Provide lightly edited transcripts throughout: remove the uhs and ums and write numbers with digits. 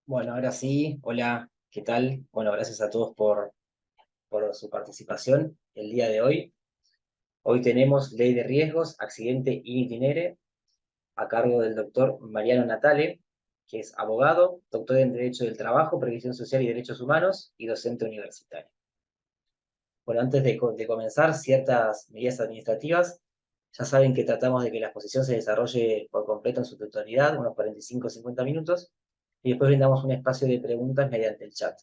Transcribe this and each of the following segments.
Bueno, ahora sí, hola, ¿qué tal? Bueno, gracias a todos por su participación el día de hoy. Hoy tenemos Ley de Riesgos, Accidente in itinere, a cargo del doctor Mariano Natale, que es abogado, doctor en Derecho del Trabajo, Previsión Social y Derechos Humanos y docente universitario. Bueno, antes de comenzar, ciertas medidas administrativas. Ya saben que tratamos de que la exposición se desarrolle por completo en su totalidad, unos 45 o 50 minutos, y después brindamos un espacio de preguntas mediante el chat.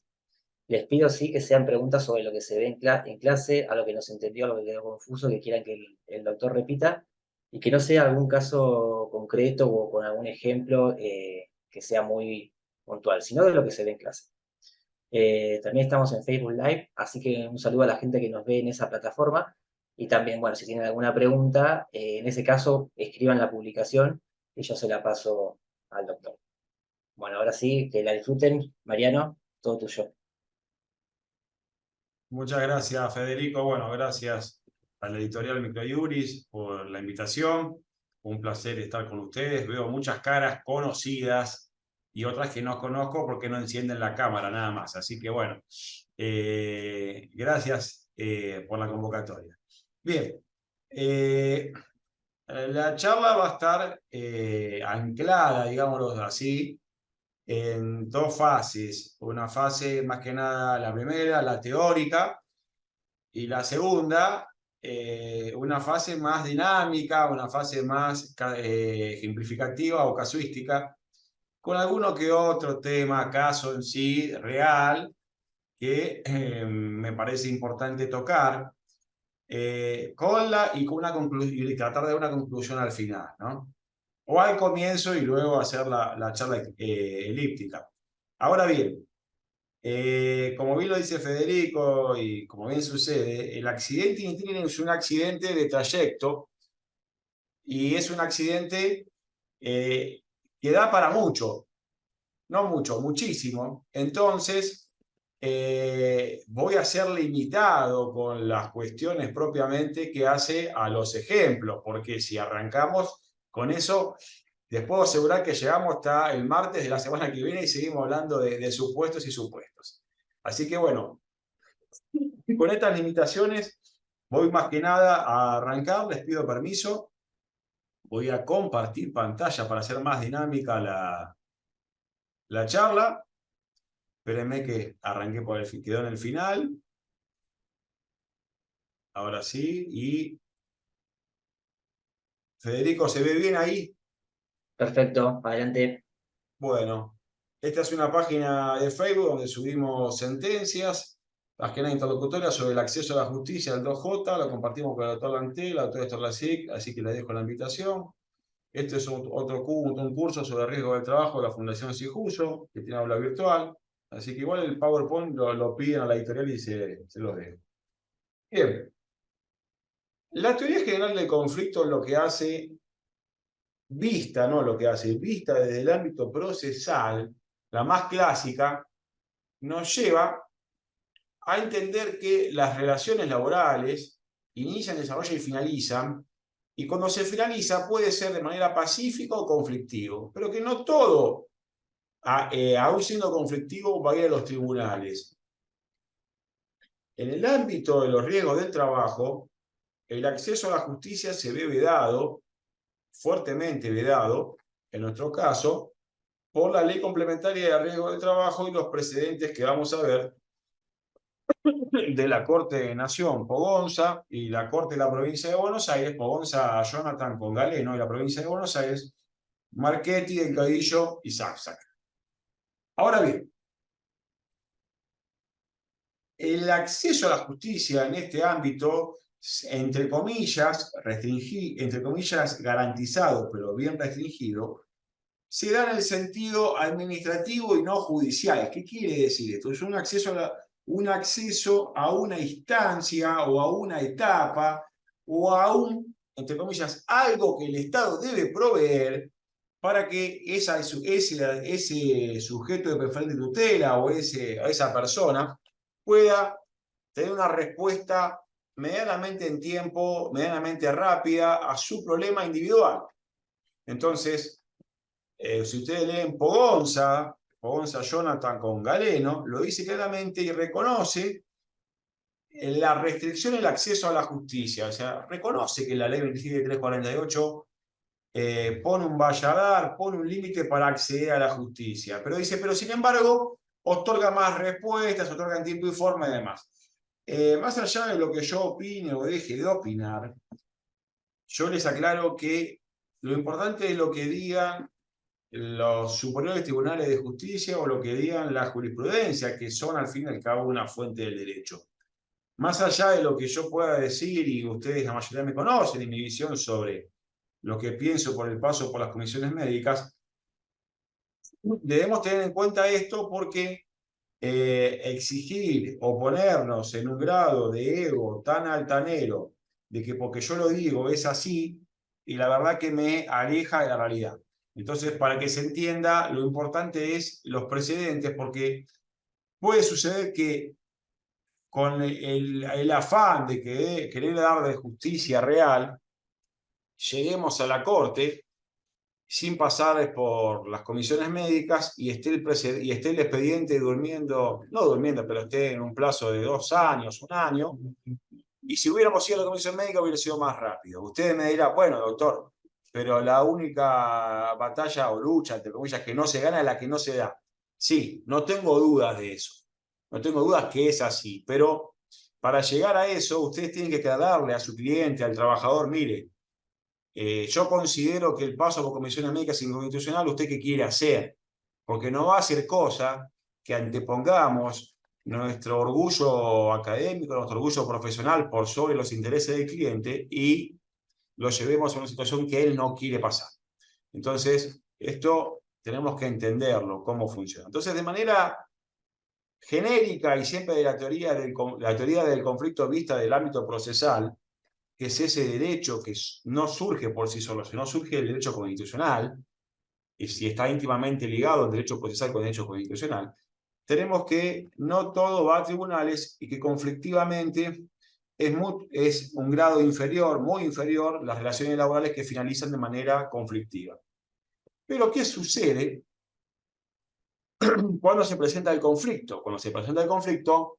Les pido sí que sean preguntas sobre lo que se ve en clase, a lo que no se entendió, a lo que quedó confuso, que quieran que el doctor repita, y que no sea algún caso concreto o con algún ejemplo que sea muy puntual, sino de lo que se ve en clase. También estamos en Facebook Live, así que un saludo a la gente que nos ve en esa plataforma. Y también, bueno, si tienen alguna pregunta, en ese caso, escriban la publicación y yo se la paso al doctor. Bueno, ahora sí, que la disfruten. Mariano, todo tuyo. Muchas gracias, Federico. Bueno, gracias a la editorial Microjuris por la invitación. Un placer estar con ustedes. Veo muchas caras conocidas y otras que no conozco porque no encienden la cámara nada más. Así que bueno, gracias por la convocatoria. Bien, la charla va a estar anclada, digámoslo así, en dos fases. Una fase más que nada, la primera, la teórica, y la segunda, una fase más dinámica, una fase más ejemplificativa o casuística, con alguno que otro tema, caso en sí, real, que me parece importante tocar, y con una y tratar de dar una conclusión al final, ¿no? O al comienzo y luego hacer la charla elíptica. Ahora bien, como bien lo dice Federico y como bien sucede, el accidente in es un accidente de trayecto y es un accidente eh, que da para mucho, no mucho, muchísimo. Entonces, voy a ser limitado con las cuestiones propiamente que hace a los ejemplos, porque si arrancamos con eso, les puedo asegurar que llegamos hasta el martes de la semana que viene y seguimos hablando de supuestos y supuestos. Así que bueno, con estas limitaciones voy más que nada a arrancar, les pido permiso, voy a compartir pantalla para hacer más dinámica la charla. Espérenme que arranqué por quedó en el final. Ahora sí, y Federico, ¿se ve bien ahí? Perfecto, adelante. Bueno, esta es una página de Facebook donde subimos sentencias, página interlocutoria sobre el acceso a la justicia del 2J, la compartimos con el doctor Lanté, la doctora Storlasic, así que le dejo la invitación. Este es un curso sobre riesgo del trabajo de la Fundación Sijuso, que tiene aula virtual, así que igual el PowerPoint lo piden a la editorial y se los dejo. Bien, la teoría general del conflicto lo que hace vista, no lo que hace, vista desde el ámbito procesal, la más clásica, nos lleva a entender que las relaciones laborales inician, desarrollan y finalizan, y cuando se finaliza puede ser de manera pacífica o conflictivo, pero que no todo, aún siendo conflictivo, va a ir a los tribunales. En el ámbito de los riesgos del trabajo, el acceso a la justicia se ve vedado, fuertemente vedado, en nuestro caso, por la Ley Complementaria de Riesgo de Trabajo y los precedentes que vamos a ver de la Corte de Nación Pogonza y la Corte de la Provincia de Buenos Aires, Pogonza Jonathan con Galeno y la Provincia de Buenos Aires, Marchetti, Delgadillo y Sapsac. Ahora bien, el acceso a la justicia en este ámbito, entre comillas, entre comillas, garantizado, pero bien restringido, se da en el sentido administrativo y no judicial. ¿Qué quiere decir esto? Es un acceso a una instancia o a una etapa o a entre comillas, algo que el Estado debe proveer para que ese sujeto de preferente tutela o esa persona pueda tener una respuesta medianamente en tiempo, medianamente rápida a su problema individual. Entonces, si ustedes leen Pogonza Jonathan con Galeno, lo dice claramente y reconoce la restricción del acceso a la justicia. O sea, reconoce que la ley 27348 pone un valladar, pone un límite para acceder a la justicia. Pero dice, pero sin embargo, otorga más respuestas, otorga en tiempo y forma y demás. Más allá de lo que yo opine o deje de opinar, yo les aclaro que lo importante es lo que digan los superiores tribunales de justicia o lo que digan la jurisprudencia, que son al fin y al cabo una fuente del derecho. Más allá de lo que yo pueda decir, y ustedes la mayoría me conocen, y mi visión sobre lo que pienso por el paso por las comisiones médicas, debemos tener en cuenta esto porque exigir o ponernos en un grado de ego tan altanero de que porque yo lo digo es así, y la verdad que me aleja de la realidad. Entonces, para que se entienda, lo importante es los precedentes, porque puede suceder que con el afán de querer dar de justicia real, lleguemos a la corte sin pasar por las comisiones médicas y esté el expediente durmiendo, no durmiendo, pero esté en un plazo de 2 años, 1 año, y si hubiéramos ido a la comisión médica hubiera sido más rápido. Ustedes me dirán, bueno, doctor, pero la única batalla o lucha, entre comillas, que no se gana es la que no se da. Sí, no tengo dudas de eso. No tengo dudas que es así, pero para llegar a eso, ustedes tienen que darle a su cliente, al trabajador, mire, yo considero que el paso por comisiones médicas inconstitucional, ¿usted qué quiere hacer? Porque no va a ser cosa que antepongamos nuestro orgullo académico, nuestro orgullo profesional por sobre los intereses del cliente y lo llevemos a una situación que él no quiere pasar. Entonces, esto tenemos que entenderlo, cómo funciona. Entonces, de manera genérica y siempre de la teoría del conflicto vista del ámbito procesal, que es ese derecho que no surge por sí solo, sino surge del derecho constitucional, y si está íntimamente ligado el derecho procesal con el derecho constitucional, tenemos que no todo va a tribunales y que conflictivamente es un grado inferior, muy inferior, las relaciones laborales que finalizan de manera conflictiva. Pero, ¿qué sucede cuando se presenta el conflicto? Cuando se presenta el conflicto,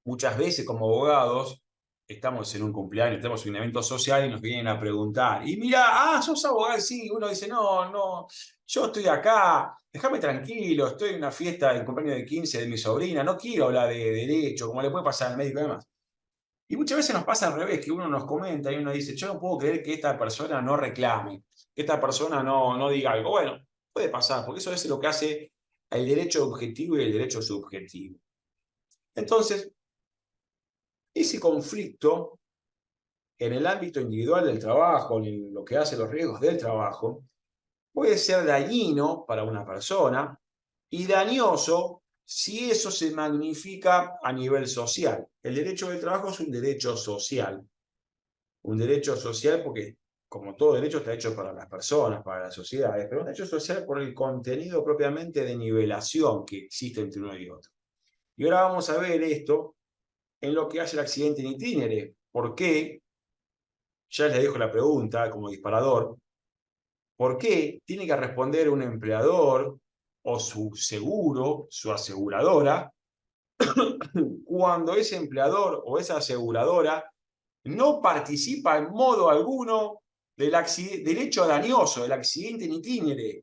muchas veces como abogados estamos en un cumpleaños, estamos en un evento social y nos vienen a preguntar, y mira, sos abogado, sí, uno dice, no, yo estoy acá, déjame tranquilo, estoy en una fiesta del cumpleaños de 15 de mi sobrina, no quiero hablar de derecho, como le puede pasar al médico y demás. Y muchas veces nos pasa al revés, que uno nos comenta y uno dice, yo no puedo creer que esta persona no reclame, que esta persona no diga algo. Bueno, puede pasar, porque eso es lo que hace el derecho objetivo y el derecho subjetivo. Entonces, ese conflicto en el ámbito individual del trabajo, en lo que hace los riesgos del trabajo, puede ser dañino para una persona y dañoso si eso se magnifica a nivel social. El derecho del trabajo es un derecho social porque, como todo derecho, está hecho para las personas, para las sociedades, pero un derecho social por el contenido propiamente de nivelación que existe entre uno y otro. Y ahora vamos a ver esto en lo que hace el accidente in itinere. ¿Por qué? Ya les dejo la pregunta como disparador. ¿Por qué tiene que responder un empleador o su seguro, su aseguradora, cuando ese empleador o esa aseguradora no participa en modo alguno del hecho dañoso, del accidente in itinere?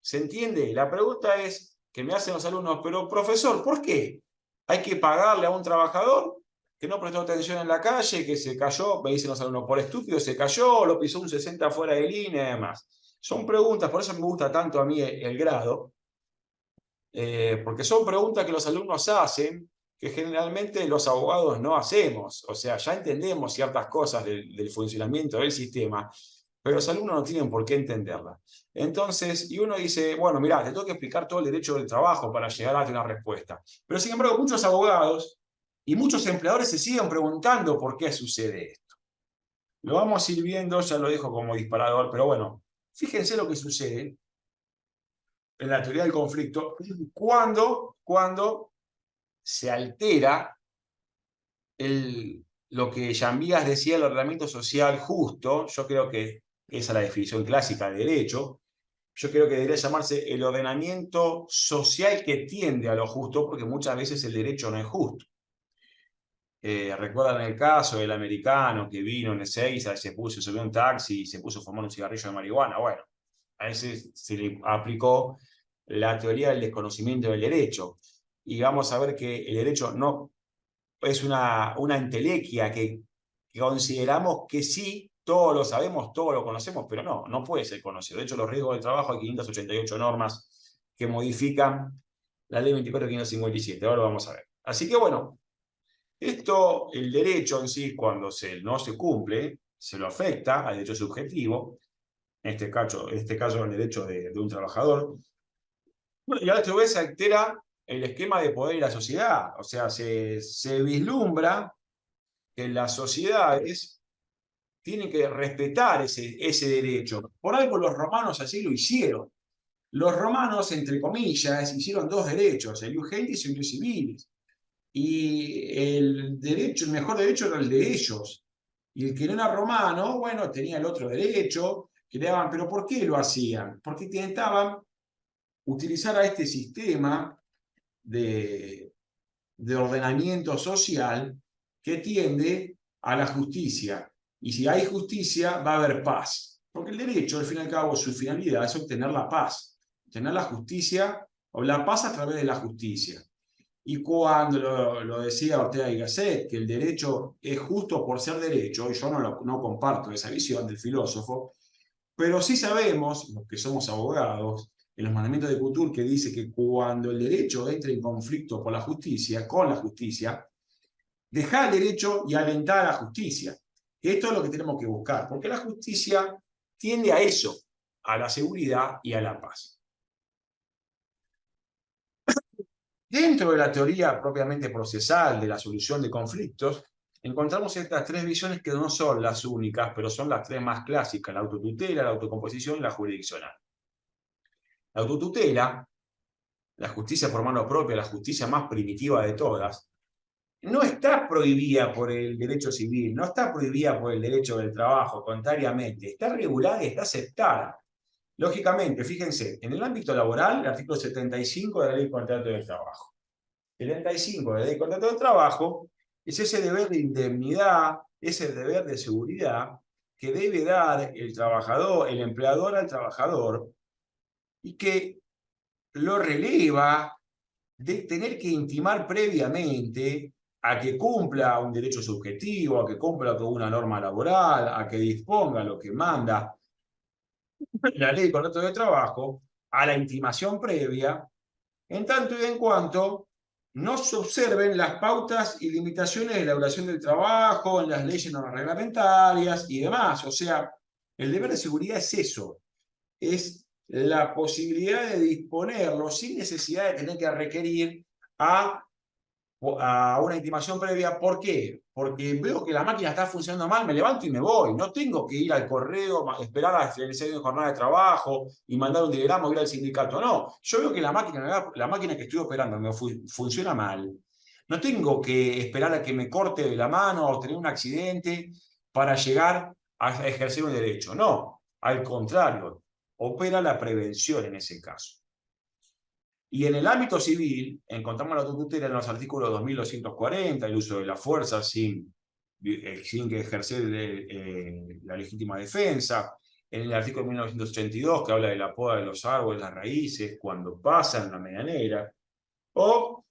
¿Se entiende? La pregunta es que me hacen los alumnos, pero profesor, ¿por qué hay que pagarle a un trabajador que no prestó atención en la calle, que se cayó, me dicen los alumnos, por estúpido se cayó, lo pisó un 60 fuera de línea y demás? Son preguntas, por eso me gusta tanto a mí el grado, porque son preguntas que los alumnos hacen que generalmente los abogados no hacemos. O sea, ya entendemos ciertas cosas del funcionamiento del sistema, pero los alumnos no tienen por qué entenderla. Entonces, y uno dice, bueno, mirá, te tengo que explicar todo el derecho del trabajo para llegar a darte una respuesta. Pero sin embargo, muchos abogados y muchos empleadores se siguen preguntando por qué sucede esto. Lo vamos a ir viendo, ya lo dejo como disparador, pero bueno, fíjense lo que sucede en la teoría del conflicto cuando se altera lo que Llambías decía, el ordenamiento social justo, yo creo que esa es la definición clásica de derecho. Yo creo que debería llamarse el ordenamiento social que tiende a lo justo, porque muchas veces el derecho no es justo. ¿Recuerdan el caso del americano que vino en Ezeiza, se subió a un taxi y se puso a fumar un cigarrillo de marihuana? Bueno, a ese se le aplicó la teoría del desconocimiento del derecho. Y vamos a ver que el derecho no es una entelequia que consideramos que sí, todos lo sabemos, todos lo conocemos, pero no puede ser conocido. De hecho, los riesgos del trabajo, hay 588 normas que modifican la ley 24.557. Ahora lo vamos a ver. Así que bueno, esto, el derecho en sí, cuando no se cumple, se lo afecta al derecho subjetivo, en este caso el derecho de un trabajador. Bueno, y a la vez se altera el esquema de poder y la sociedad. O sea, se vislumbra que las sociedades tienen que respetar ese derecho. Por algo los romanos así lo hicieron. Los romanos, entre comillas, hicieron dos derechos, el ius gentium y el ius civilis. Y el mejor derecho era el de ellos. Y el que no era romano, bueno, tenía el otro derecho, que le daban, pero ¿por qué lo hacían? Porque intentaban utilizar a este sistema de, de ordenamiento social que tiende a la justicia. Y si hay justicia, va a haber paz. Porque el derecho, al fin y al cabo, su finalidad es obtener la paz, obtener la justicia o la paz a través de la justicia. Y cuando lo decía Ortega y Gasset, que el derecho es justo por ser derecho, y yo no comparto esa visión del filósofo, pero sí sabemos, los que somos abogados, en los mandamientos de Couture, que dice que cuando el derecho entra en conflicto con la justicia, deja el derecho y alentar a la justicia. Que esto es lo que tenemos que buscar, porque la justicia tiende a eso, a la seguridad y a la paz. Dentro de la teoría propiamente procesal de la solución de conflictos, encontramos estas tres visiones que no son las únicas, pero son las tres más clásicas: la autotutela, la autocomposición y la jurisdiccional. La autotutela, la justicia por mano propia, la justicia más primitiva de todas, no está prohibida por el derecho civil, no está prohibida por el derecho del trabajo, contrariamente, está regulada y está aceptada. Lógicamente, fíjense, en el ámbito laboral, el artículo 75 de la Ley de Contrato del Trabajo. 75 de la Ley de Contrato del Trabajo es ese deber de indemnidad, ese deber de seguridad que debe dar el trabajador, el empleador al trabajador, y que lo releva de tener que intimar previamente a que cumpla un derecho subjetivo, a que cumpla con una norma laboral, a que disponga lo que manda la ley de contrato de trabajo, a la intimación previa, en tanto y en cuanto no se observen las pautas y limitaciones de la duración del trabajo, en las leyes no reglamentarias y demás. O sea, el deber de seguridad es eso, es la posibilidad de disponerlo sin necesidad de tener que requerir a una intimación previa. ¿Por qué? Porque veo que la máquina está funcionando mal, me levanto y me voy. No tengo que ir al correo, esperar a finalizar mi jornada de trabajo y mandar un telegrama o ir al sindicato. No, yo veo que la máquina que estoy operando me funciona mal. No tengo que esperar a que me corte la mano o tener un accidente para llegar a ejercer un derecho. No, al contrario, opera la prevención en ese caso. Y en el ámbito civil, encontramos la autotutela en los artículos 2240, el uso de la fuerza sin que ejercer la legítima defensa. En el artículo 1982, que habla de la poda de los árboles, las raíces, cuando pasan la medianera. O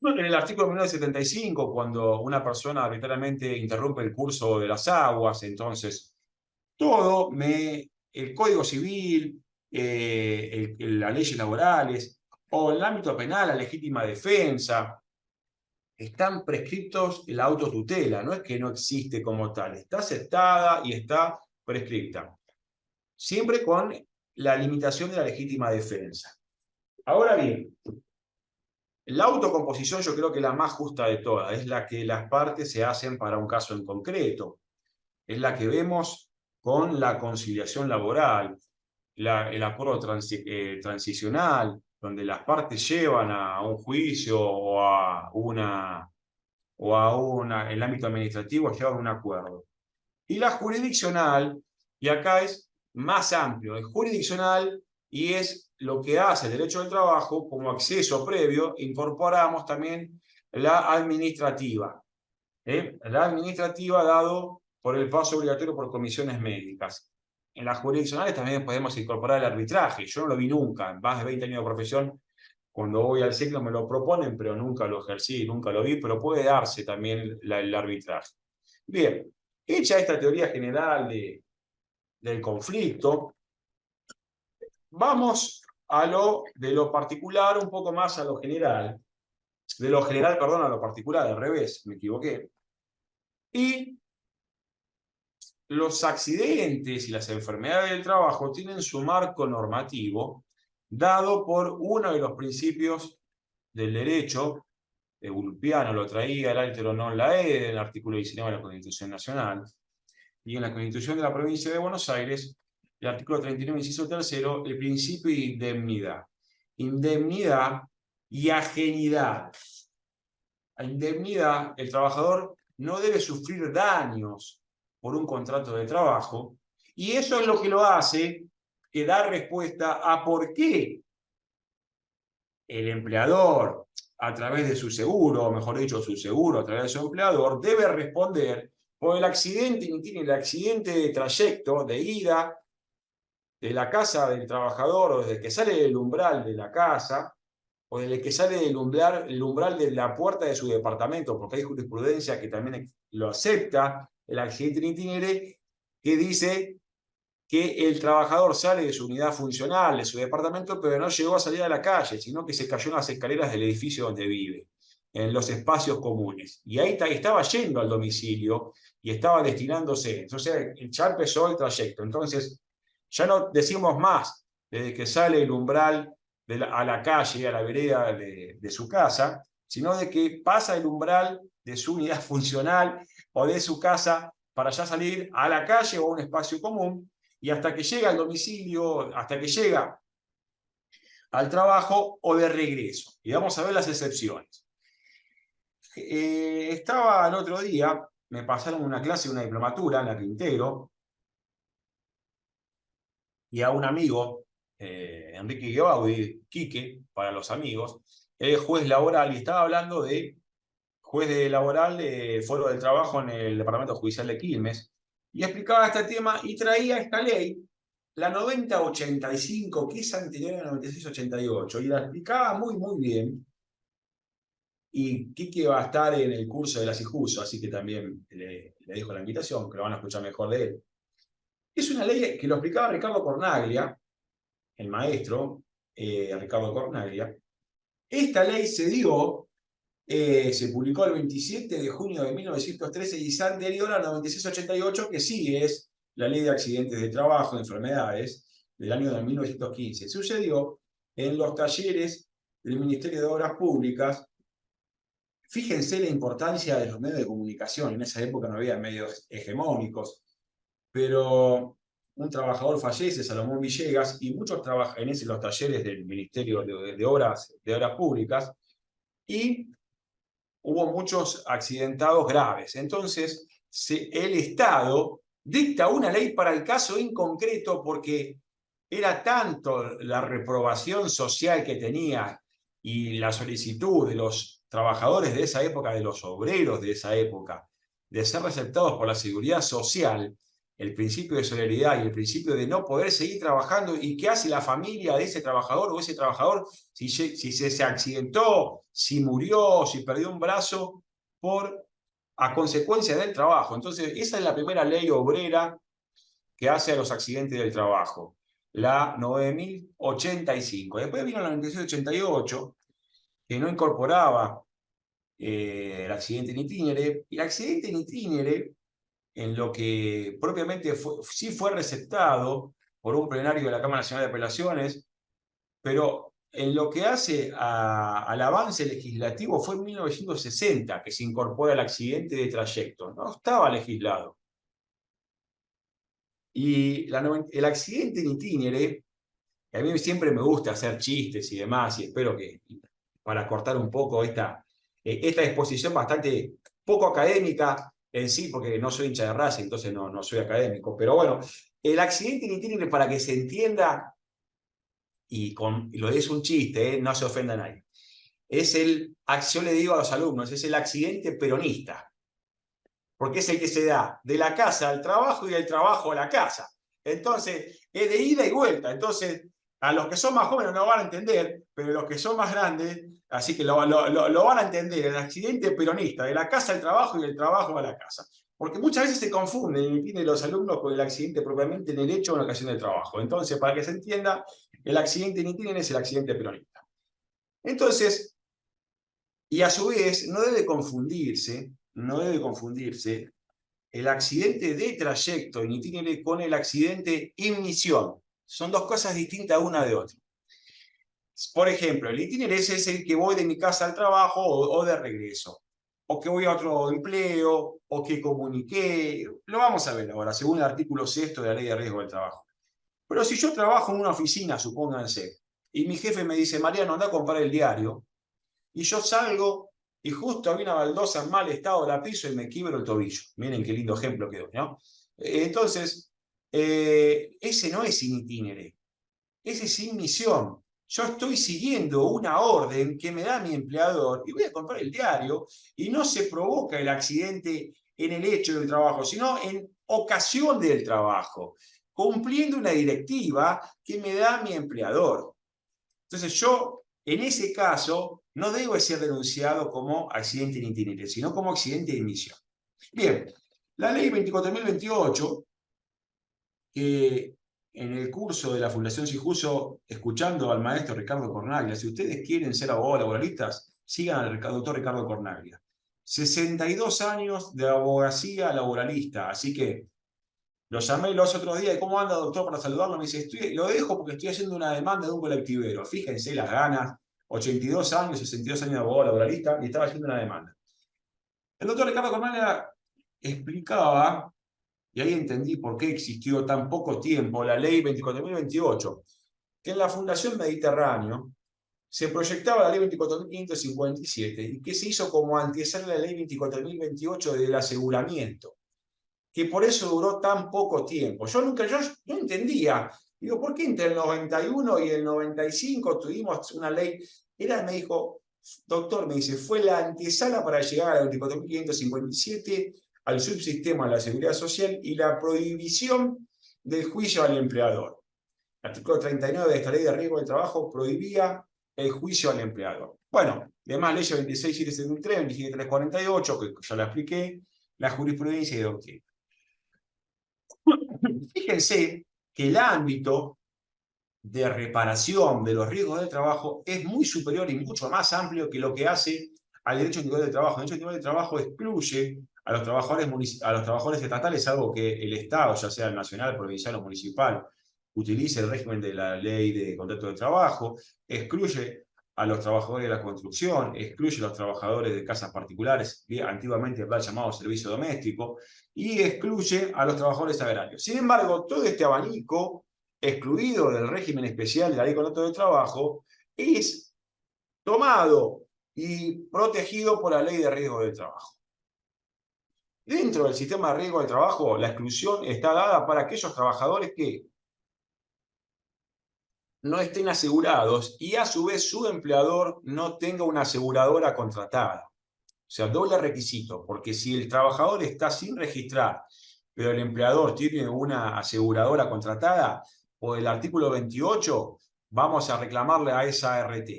en el artículo 1975, cuando una persona arbitrariamente interrumpe el curso de las aguas. Entonces, el Código Civil, las leyes laborales, o en el ámbito penal, la legítima defensa, están prescriptos en la autotutela. No es que no existe como tal, está aceptada y está prescripta. Siempre con la limitación de la legítima defensa. Ahora bien, la autocomposición yo creo que es la más justa de todas, es la que las partes se hacen para un caso en concreto. Es la que vemos con la conciliación laboral, el acuerdo transicional, donde las partes llevan a un juicio o a o a el ámbito administrativo a llegar a un acuerdo. Y la jurisdiccional, y acá es más amplio, es jurisdiccional y es lo que hace el derecho del trabajo como acceso previo, incorporamos también la administrativa. La administrativa dado por el paso obligatorio por comisiones médicas. En las jurisdiccionales también podemos incorporar el arbitraje. Yo no lo vi nunca, en más de 20 años de profesión. Cuando voy al ciclo me lo proponen, pero nunca lo ejercí, nunca lo vi, pero puede darse también el arbitraje. Bien, hecha esta teoría general del conflicto, vamos de lo particular un poco más a lo general. De lo general, perdón, a lo particular, al revés, me equivoqué. Y los accidentes y las enfermedades del trabajo tienen su marco normativo dado por uno de los principios del derecho. Ulpiano lo traía, el altero non laede, en el artículo 19 de la Constitución Nacional, y en la Constitución de la Provincia de Buenos Aires, el artículo 39, inciso tercero, el principio de indemnidad. Indemnidad y ajenidad. A indemnidad, el trabajador no debe sufrir daños por un contrato de trabajo, y eso es lo que lo hace que da respuesta a por qué el empleador, a través de su seguro, o mejor dicho, su seguro a través de su empleador, debe responder por el accidente, el accidente de trayecto, de ida de la casa del trabajador, o desde que sale del umbral de la casa, o desde que sale del umbral de la puerta de su departamento, porque hay jurisprudencia que también lo acepta, el accidente in itinere, que dice que el trabajador sale de su unidad funcional, de su departamento, pero no llegó a salir a la calle, sino que se cayó en las escaleras del edificio donde vive, en los espacios comunes. Y ahí estaba yendo al domicilio y estaba destinándose. Entonces, ya empezó el trayecto. Entonces, ya no decimos más, desde que sale el umbral a la calle, a la vereda de su casa, sino de que pasa el umbral de su unidad funcional o de su casa para ya salir a la calle o a un espacio común, y hasta que llega al domicilio, hasta que llega al trabajo o de regreso. Y vamos a ver las excepciones. Estaba el otro día, me pasaron una clase, una diplomatura en la Quintero, y a un amigo, Enrique Guibaudi, Quique, para los amigos, juez laboral, y estaba hablando de juez de laboral de Foro del Trabajo en el Departamento Judicial de Quilmes, y explicaba este tema y traía esta ley, la 9085, que es anterior a la 9688, y la explicaba muy, muy bien. Y Quique va a estar en el curso de la CIJUSO, así que también le dejo la invitación, que lo van a escuchar mejor de él. Es una ley que lo explicaba Ricardo Cornaglia, el maestro Ricardo Cornaglia. Esta ley se publicó el 27 de junio de 1913 y es anterior a la 9688, que sí es la ley de accidentes de trabajo, de enfermedades, del año de 1915. Sucedió en los talleres del Ministerio de Obras Públicas. Fíjense la importancia de los medios de comunicación. En esa época no había medios hegemónicos, pero un trabajador fallece, Salomón Villegas, y muchos trabajan en los talleres del Ministerio de Obras Públicas, y hubo muchos accidentados graves. Entonces, el Estado dicta una ley para el caso en concreto, porque era tanto la reprobación social que tenía y la solicitud de los trabajadores de esa época, de los obreros de esa época, de ser receptados por la seguridad social, el principio de solidaridad y el principio de no poder seguir trabajando. ¿Y qué hace la familia de ese trabajador o ese trabajador si se accidentó, si murió, si perdió un brazo a consecuencia del trabajo? Entonces, esa es la primera ley obrera que hace a los accidentes del trabajo, la 9085. Después vino la 9688, que no incorporaba el accidente in itinere. Y el accidente in itinere, en lo que propiamente sí fue receptado por un plenario de la Cámara Nacional de Apelaciones, pero en lo que hace al avance legislativo fue en 1960 que se incorpora el accidente de trayecto. No estaba legislado. Y el accidente in itinere, que a mí siempre me gusta hacer chistes y demás, y espero que, para cortar un poco esta esta exposición bastante poco académica en sí, porque no soy hincha de Racing, entonces no soy académico. Pero bueno, el accidente in itinere, para que se entienda, y lo es un chiste, no se ofenda a nadie, yo le digo a los alumnos, es el accidente peronista, porque es el que se da de la casa al trabajo y del trabajo a la casa. Entonces, es de ida y vuelta. Entonces, a los que son más jóvenes no van a entender, pero los que son más grandes, así que lo van a entender, el accidente peronista, de la casa al trabajo y del trabajo a la casa. Porque muchas veces se confunden y los alumnos con el accidente propiamente en el hecho o en la ocasión del trabajo. Entonces, para que se entienda, el accidente in itinere es el accidente peronista. Entonces, y a su vez, no debe confundirse el accidente de trayecto in itinere con el accidente in misión. Son dos cosas distintas una de otra. Por ejemplo, el itinere es el que voy de mi casa al trabajo o de regreso, o que voy a otro empleo, o que comuniqué. Lo vamos a ver ahora, según el artículo 6 de la Ley de Riesgo del Trabajo. Pero si yo trabajo en una oficina, supónganse, y mi jefe me dice, Mariano, anda a comprar el diario, y yo salgo y justo había una baldosa en mal estado, la piso y me quiebro el tobillo. Miren qué lindo ejemplo que doy, ¿no? Entonces, ese no es in itinere, ese es sin misión. Yo estoy siguiendo una orden que me da mi empleador y voy a comprar el diario y no se provoca el accidente en el hecho del trabajo, sino en ocasión del trabajo, cumpliendo una directiva que me da mi empleador. Entonces yo, en ese caso, no debo ser denunciado como accidente in itinere, sino como accidente de misión. Bien, la ley 24.028, que en el curso de la Fundación Sijuso, escuchando al maestro Ricardo Cornaglia, si ustedes quieren ser abogados laboralistas, sigan al doctor Ricardo Cornaglia. 62 años de abogacía laboralista, así que lo llamé los otros días, ¿y cómo anda, doctor, para saludarlo? Me dice, lo dejo porque estoy haciendo una demanda de un colectivero. Fíjense las ganas, 82 años, 62 años de abogado laboralista, y estaba haciendo una demanda. El doctor Ricardo Cornaglia explicaba, y ahí entendí por qué existió tan poco tiempo la ley 24.028, que en la Fundación Mediterráneo se proyectaba la ley 24.557 y que se hizo como antecesora a la ley 24.028 del aseguramiento, que por eso duró tan poco tiempo. Yo no entendía, digo, ¿por qué entre el 91 y el 95 tuvimos una ley? Me dijo, doctor, me dice, fue la antesala para llegar a la 24.557, al subsistema de la seguridad social y la prohibición del juicio al empleador. El artículo 39 de esta ley de riesgo del trabajo prohibía el juicio al empleador. Bueno, además leyes 26.773, 27.348, que ya la expliqué, la jurisprudencia y doctrina. Fíjense que el ámbito de reparación de los riesgos del trabajo es muy superior y mucho más amplio que lo que hace al derecho individual del trabajo. El derecho individual del trabajo excluye a los trabajadores estatales, algo que el Estado, ya sea el nacional, provincial o municipal, utilice el régimen de la ley de contrato de trabajo, excluye a los trabajadores de la construcción, excluye a los trabajadores de casas particulares, antiguamente llamado servicio doméstico, y excluye a los trabajadores agrarios. Sin embargo, todo este abanico, excluido del régimen especial de la ley de contrato de trabajo, es tomado y protegido por la ley de riesgo del trabajo. Dentro del sistema de riesgo del trabajo, la exclusión está dada para aquellos trabajadores que no estén asegurados y a su vez su empleador no tenga una aseguradora contratada. O sea, doble requisito, porque si el trabajador está sin registrar, pero el empleador tiene una aseguradora contratada, por el artículo 28 vamos a reclamarle a esa ART.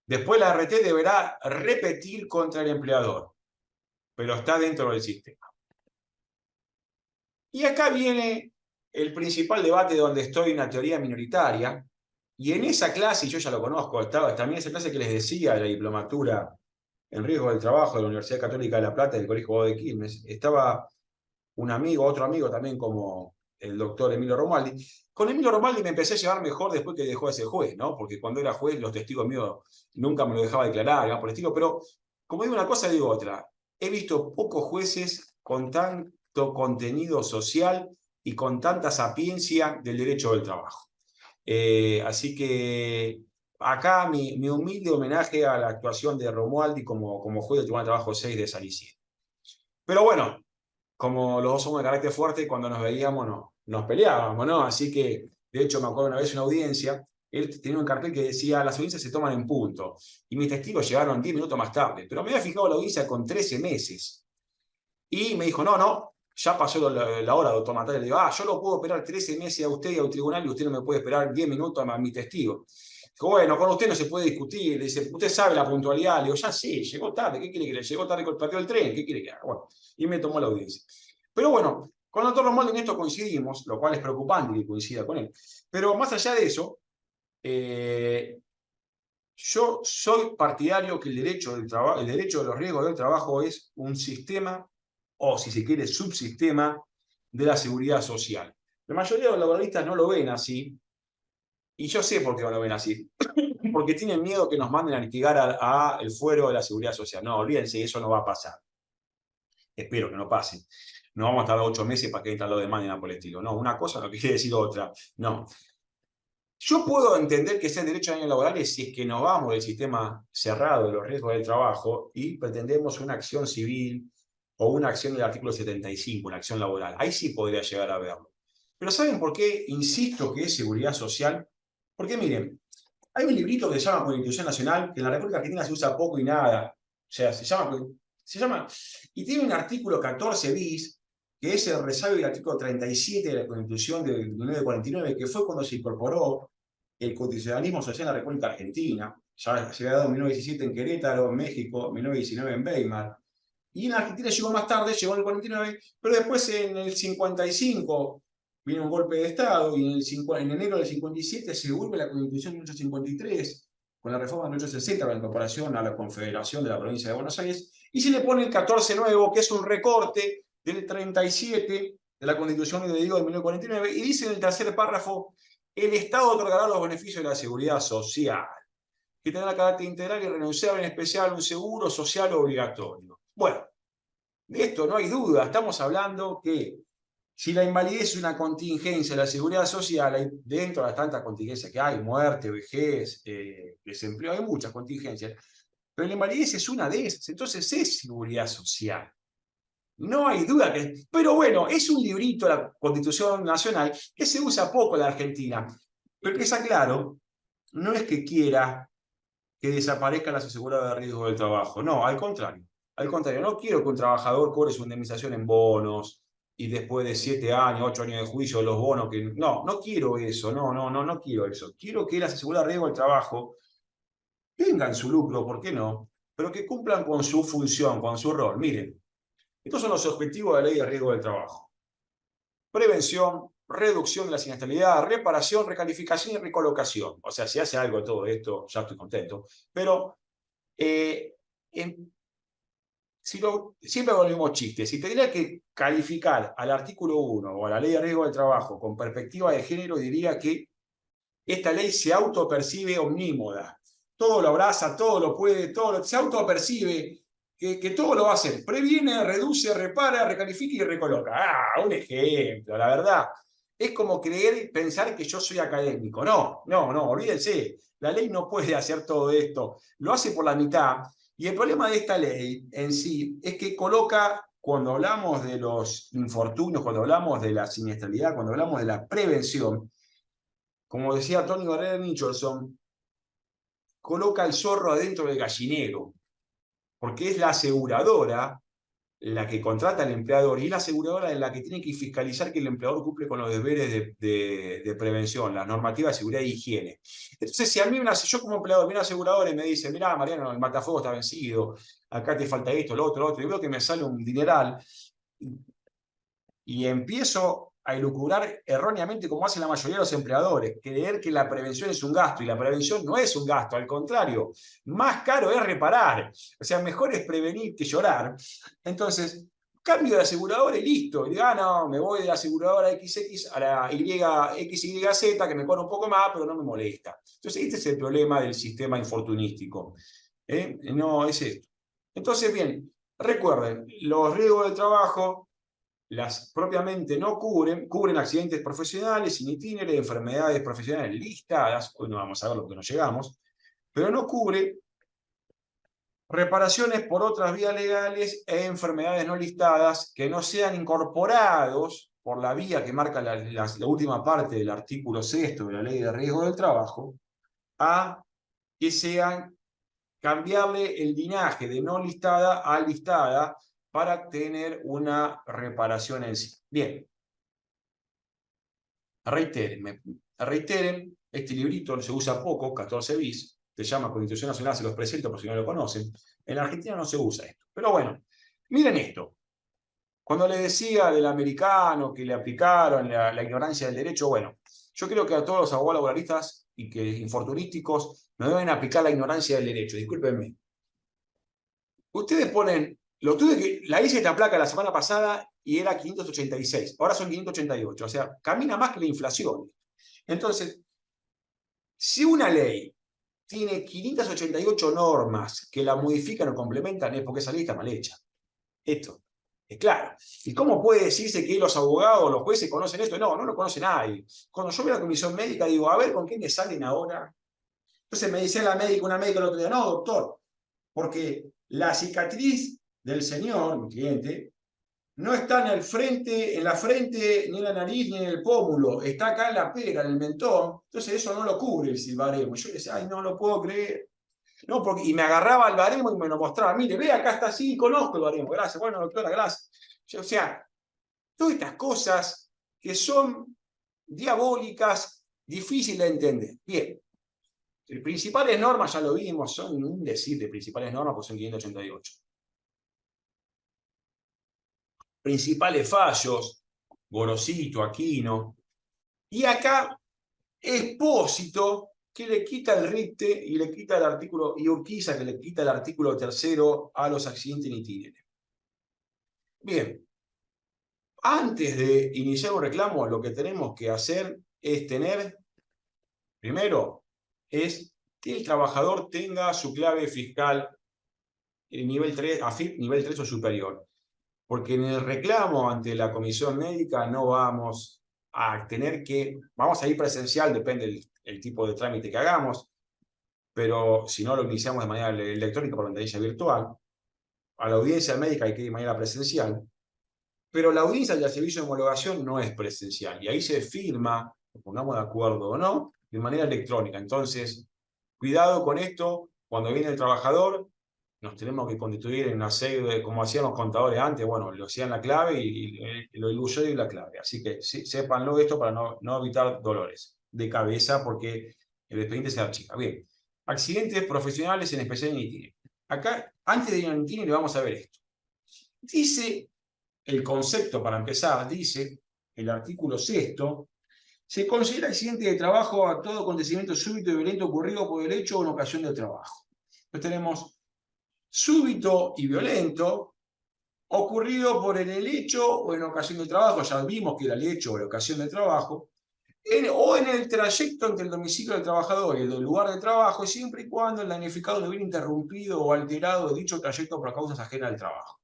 Después la ART deberá repetir contra el empleador, pero está dentro del sistema. Y acá viene el principal debate donde estoy en la teoría minoritaria, y en esa clase, y yo ya lo conozco, también esa clase que les decía de la diplomatura en riesgo del trabajo de la Universidad Católica de La Plata y del Colegio Abogado de Quilmes, estaba un amigo, otro amigo también como el doctor Emilio Romaldi. Con Emilio Romaldi me empecé a llevar mejor después que dejó de ser juez, ¿no? Porque cuando era juez los testigos míos nunca me lo dejaba declarar, digamos, por el estilo, pero como digo una cosa, digo otra. He visto pocos jueces con tanto contenido social y con tanta sapiencia del derecho del trabajo. Así que acá mi humilde homenaje a la actuación de Romualdi como juez del Tribunal de Trabajo 6 de San Isidro. Pero bueno, como los dos somos de carácter fuerte, cuando nos veíamos nos peleábamos, ¿no? Así que, de hecho, me acuerdo una vez una audiencia, él tenía un cartel que decía, las audiencias se toman en punto, y mis testigos llegaron 10 minutos más tarde, pero me había fijado la audiencia con 13 meses, y me dijo, no, ya pasó la hora, doctor Matale. Le digo, yo lo puedo esperar 13 meses a usted y al tribunal, y usted no me puede esperar 10 minutos a mi testigo. Dijo, bueno, con usted no se puede discutir. Le dice, usted sabe la puntualidad. Le digo, ya sé, llegó tarde. ¿Qué quiere que le llegó tarde con el patio del tren? ¿Qué quiere que haga? Bueno, y me tomó la audiencia. Pero bueno, con el doctor Romualdo en esto coincidimos, lo cual es preocupante que coincida con él. Pero más allá de eso, yo soy partidario que el derecho de los riesgos del trabajo es un sistema, o si se quiere, subsistema de la seguridad social. La mayoría de los laboralistas no lo ven así, y yo sé por qué no lo ven así. Porque tienen miedo que nos manden a litigar a el fuero de la seguridad social. No, olvídense, eso no va a pasar. Espero que no pase. No vamos a tardar 8 meses para que entren los demás por el estilo. No, una cosa no quiere decir otra. No. Yo puedo entender que sean derechos de daños laborales si es que nos vamos del sistema cerrado de los riesgos del trabajo y pretendemos una acción civil o una acción del artículo 75, una acción laboral. Ahí sí podría llegar a verlo. Pero ¿saben por qué insisto que es seguridad social? Porque miren, hay un librito que se llama Constitución Nacional, que en la República Argentina se usa poco y nada. O sea, se llama, y tiene un artículo 14 bis, que es el resabio del artículo 37 de la Constitución del 1949, que fue cuando se incorporó el constitucionalismo social en la República Argentina. Ya se había dado en 1917 en Querétaro, en México, en 1919 en Weimar. Y en Argentina llegó más tarde, llegó en el 49, pero después en el 55 vino un golpe de Estado y en enero del 57 se vuelve la Constitución de 1853 con la reforma de 1860 para la incorporación a la Confederación de la Provincia de Buenos Aires y se le pone el 14 nuevo, que es un recorte del 37 de la Constitución de 1949 y dice en el tercer párrafo, el Estado otorgará los beneficios de la seguridad social, que tendrá carácter integral y renunciable, en especial un seguro social obligatorio. Bueno, de esto no hay duda, estamos hablando que si la invalidez es una contingencia de la seguridad social, hay, dentro de las tantas contingencias que hay, muerte, vejez, desempleo, hay muchas contingencias, pero la invalidez es una de esas, entonces es seguridad social. No hay duda que... Pero bueno, es un librito de la Constitución Nacional que se usa poco en la Argentina, pero que está claro, no es que quiera que desaparezcan las aseguradoras de riesgo del trabajo, no, al contrario. Al contrario, no quiero que un trabajador cobre su indemnización en bonos y después de 7 años, 8 años de juicio, los bonos que... No quiero eso, no quiero eso. Quiero que las aseguradoras de riesgo del trabajo tengan su lucro, ¿por qué no? Pero que cumplan con su función, con su rol. Miren, estos son los objetivos de la ley de riesgo del trabajo. Prevención, reducción de la siniestralidad, reparación, recalificación y recolocación. O sea, si hace algo de todo esto, ya estoy contento. Pero siempre hago los mismos chistes. Si tendría que calificar al artículo 1 o a la ley de riesgo del trabajo con perspectiva de género, diría que esta ley se autopercibe omnímoda. Todo lo abraza, todo lo puede, se autopercibe que todo lo va a hacer. Previene, reduce, repara, recalifica y recoloca. Un ejemplo, la verdad. Es como creer, pensar que yo soy académico. No, olvídense. La ley no puede hacer todo esto. Lo hace por la mitad. Y el problema de esta ley en sí es que coloca, cuando hablamos de los infortunios, cuando hablamos de la siniestralidad, cuando hablamos de la prevención, como decía Tony Barrera Nicholson, coloca el zorro adentro del gallinero, porque es la aseguradora la que contrata al empleador y es la aseguradora la que tiene que fiscalizar que el empleador cumple con los deberes de prevención, las normativas de seguridad e higiene. Entonces, si a mí yo como empleador viene una aseguradora y me dice, mirá, Mariano, el matafuego está vencido, acá te falta esto, lo otro, y veo que me sale un dineral, y empiezo a elucubrar erróneamente como hacen la mayoría de los empleadores, creer que la prevención es un gasto, y la prevención no es un gasto, al contrario, más caro es reparar, o sea, mejor es prevenir que llorar. Entonces, cambio de aseguradora y listo, y diga, no, me voy de la aseguradora XX a la XYZ, que me cobra un poco más, pero no me molesta. Entonces, este es el problema del sistema infortunístico. No, es esto. Entonces, bien, recuerden, los riesgos del trabajo, las propiamente no cubren accidentes profesionales, sin itinere, enfermedades profesionales listadas, hoy no vamos a ver lo que nos llegamos, pero no cubre reparaciones por otras vías legales e enfermedades no listadas que no sean incorporados por la vía que marca la última parte del artículo 6 de la Ley de Riesgo del Trabajo, a que sean cambiarle el linaje de no listada a listada para tener una reparación en sí. Bien. Reiteren, este librito se usa poco, 14 bis, se llama Constitución Nacional, se los presento por si no lo conocen. En la Argentina no se usa esto. Pero bueno, miren esto. Cuando le decía del americano que le aplicaron la ignorancia del derecho, bueno, yo creo que a todos los abogados laboralistas y que infortunísticos no deben aplicar la ignorancia del derecho, discúlpenme. Ustedes ponen, la hice esta placa la semana pasada y era 586, ahora son 588, o sea, camina más que la inflación. Entonces, si una ley tiene 588 normas que la modifican o complementan, es porque esa ley está mal hecha. Esto es claro. ¿Y cómo puede decirse que los abogados, los jueces conocen esto? No, no lo conoce nadie. Cuando yo veo la comisión médica, digo, a ver, ¿con qué me salen ahora? Entonces me dice una médica el otro día, no, doctor, porque la cicatriz del señor, mi cliente, no está en la frente, ni en la nariz, ni en el pómulo. Está acá en la pera, en el mentón. Entonces eso no lo cubre el baremo. Yo le decía, ay, no lo puedo creer. No, y me agarraba el baremo y me lo mostraba. Mire, ve, acá está así, conozco el baremo. Gracias, bueno, doctora, gracias. O sea, todas estas cosas que son diabólicas, difíciles de entender. Bien. Principales normas, ya lo vimos, son un decir de principales normas, pues son 588. Principales fallos, Gorosito, Aquino. Y acá, Expósito, que le quita el RIPTE y le quita el artículo, y Urquiza, que le quita el artículo 3 a los accidentes en itinere. Bien, antes de iniciar un reclamo, lo que tenemos que hacer es tener, primero, es que el trabajador tenga su clave fiscal nivel 3, AFIP nivel 3 o superior. Porque en el reclamo ante la comisión médica no vamos a tener que, vamos a ir presencial, depende del tipo de trámite que hagamos, pero si no lo iniciamos de manera electrónica por ventanilla virtual, a la audiencia médica hay que ir de manera presencial, pero la audiencia del servicio de homologación no es presencial, y ahí se firma, nos pongamos de acuerdo o no, de manera electrónica. Entonces, cuidado con esto, cuando viene el trabajador, nos tenemos que constituir en una serie, como hacían los contadores antes, bueno, lo hacían la clave y lo ilusorio y la clave. Así que sí, sépanlo esto para no evitar dolores de cabeza, porque el expediente se archiva. Bien, accidentes profesionales, en especial en itinere. Acá, antes de ir en itinere, vamos a ver esto. Dice el concepto, para empezar, dice el artículo 6, se considera accidente de trabajo a todo acontecimiento súbito y violento ocurrido por el hecho o en ocasión del trabajo. Entonces tenemos súbito y violento, ocurrido por el hecho o en ocasión del trabajo, ya vimos que era el hecho o la ocasión del trabajo, o en el trayecto entre el domicilio del trabajador y el del lugar de trabajo, siempre y cuando el damnificado no hubiera interrumpido o alterado dicho trayecto por causas ajenas al trabajo.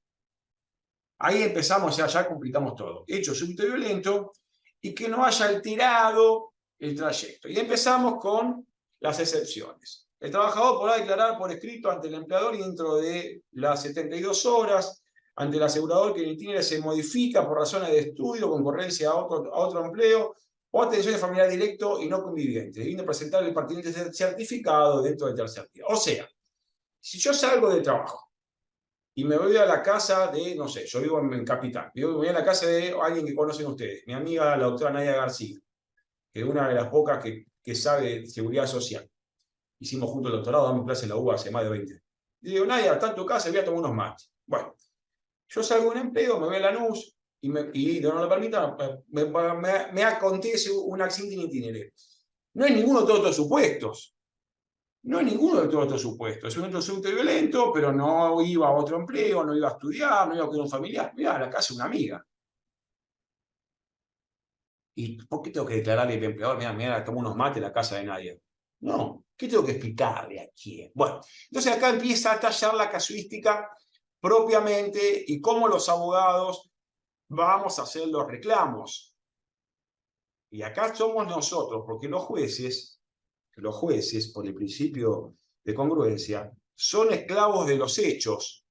Ahí empezamos, ya completamos todo. Hecho súbito y violento, y que no haya alterado el trayecto. Y empezamos con las excepciones. El trabajador podrá declarar por escrito ante el empleador y dentro de las 72 horas ante el asegurador que el itinerario se modifica por razones de estudio, concurrencia a otro empleo o atención de familiar directo y no conviviente, debiendo presentar el pertinente certificado dentro del tercer día. O sea, si yo salgo del trabajo y me voy a la casa de, no sé, yo vivo en Capital, voy a la casa de alguien que conocen ustedes, mi amiga la doctora Nadia García, que es una de las pocas que sabe de seguridad social. Hicimos juntos el doctorado, damos clases en la UBA hace más de 20. Y digo, Nadia, está en tu casa, voy a tomar unos mates. Bueno, yo salgo de un empleo, me voy a Lanús, y Dios no lo permita, me acontece un accidente en itinerario. No hay ninguno de todos estos supuestos. No hay ninguno de todos estos supuestos. Es un hecho súbito y violento, pero no iba a otro empleo, no iba a estudiar, no iba a cuidar a un familiar, iba a la casa de una amiga. ¿Y por qué tengo que declararle al empleador, mira, tomo unos mates en la casa de nadie? No, ¿qué tengo que explicarle a quién? Bueno, entonces acá empieza a tallar la casuística propiamente y cómo los abogados vamos a hacer los reclamos. Y acá somos nosotros, porque los jueces, por el principio de congruencia, son esclavos de los hechos.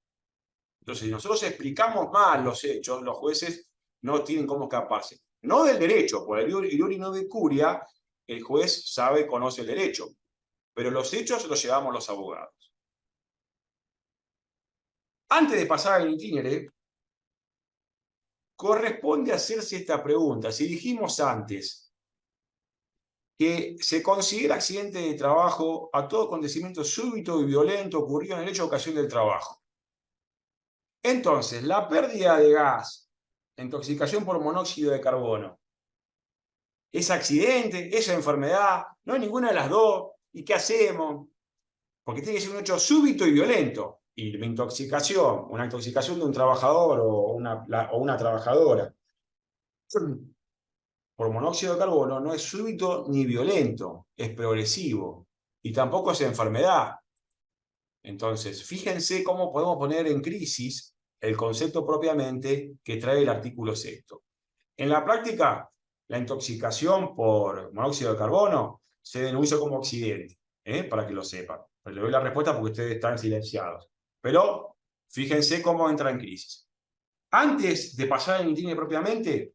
Entonces, si nosotros explicamos mal los hechos, los jueces no tienen cómo escaparse. No del derecho, por el iure non de curia, el juez sabe, conoce el derecho, pero los hechos los llevamos los abogados. Antes de pasar al itinere, corresponde hacerse esta pregunta. Si dijimos antes que se considera accidente de trabajo a todo acontecimiento súbito y violento ocurrido en el hecho de ocasión del trabajo. Entonces, la pérdida de gas, intoxicación por monóxido de carbono, ¿es accidente? ¿Es enfermedad? ¿No hay ninguna de las dos? ¿Y qué hacemos? Porque tiene que ser un hecho súbito y violento. Y una intoxicación de un trabajador o una trabajadora por monóxido de carbono no es súbito ni violento, es progresivo. Y tampoco es enfermedad. Entonces, fíjense cómo podemos poner en crisis el concepto propiamente que trae el artículo 6º. En la práctica, la intoxicación por monóxido de carbono se denuncia como accidente, para que lo sepan. Pero le doy la respuesta porque ustedes están silenciados. Pero fíjense cómo entra en crisis. Antes de pasar al itinere propiamente,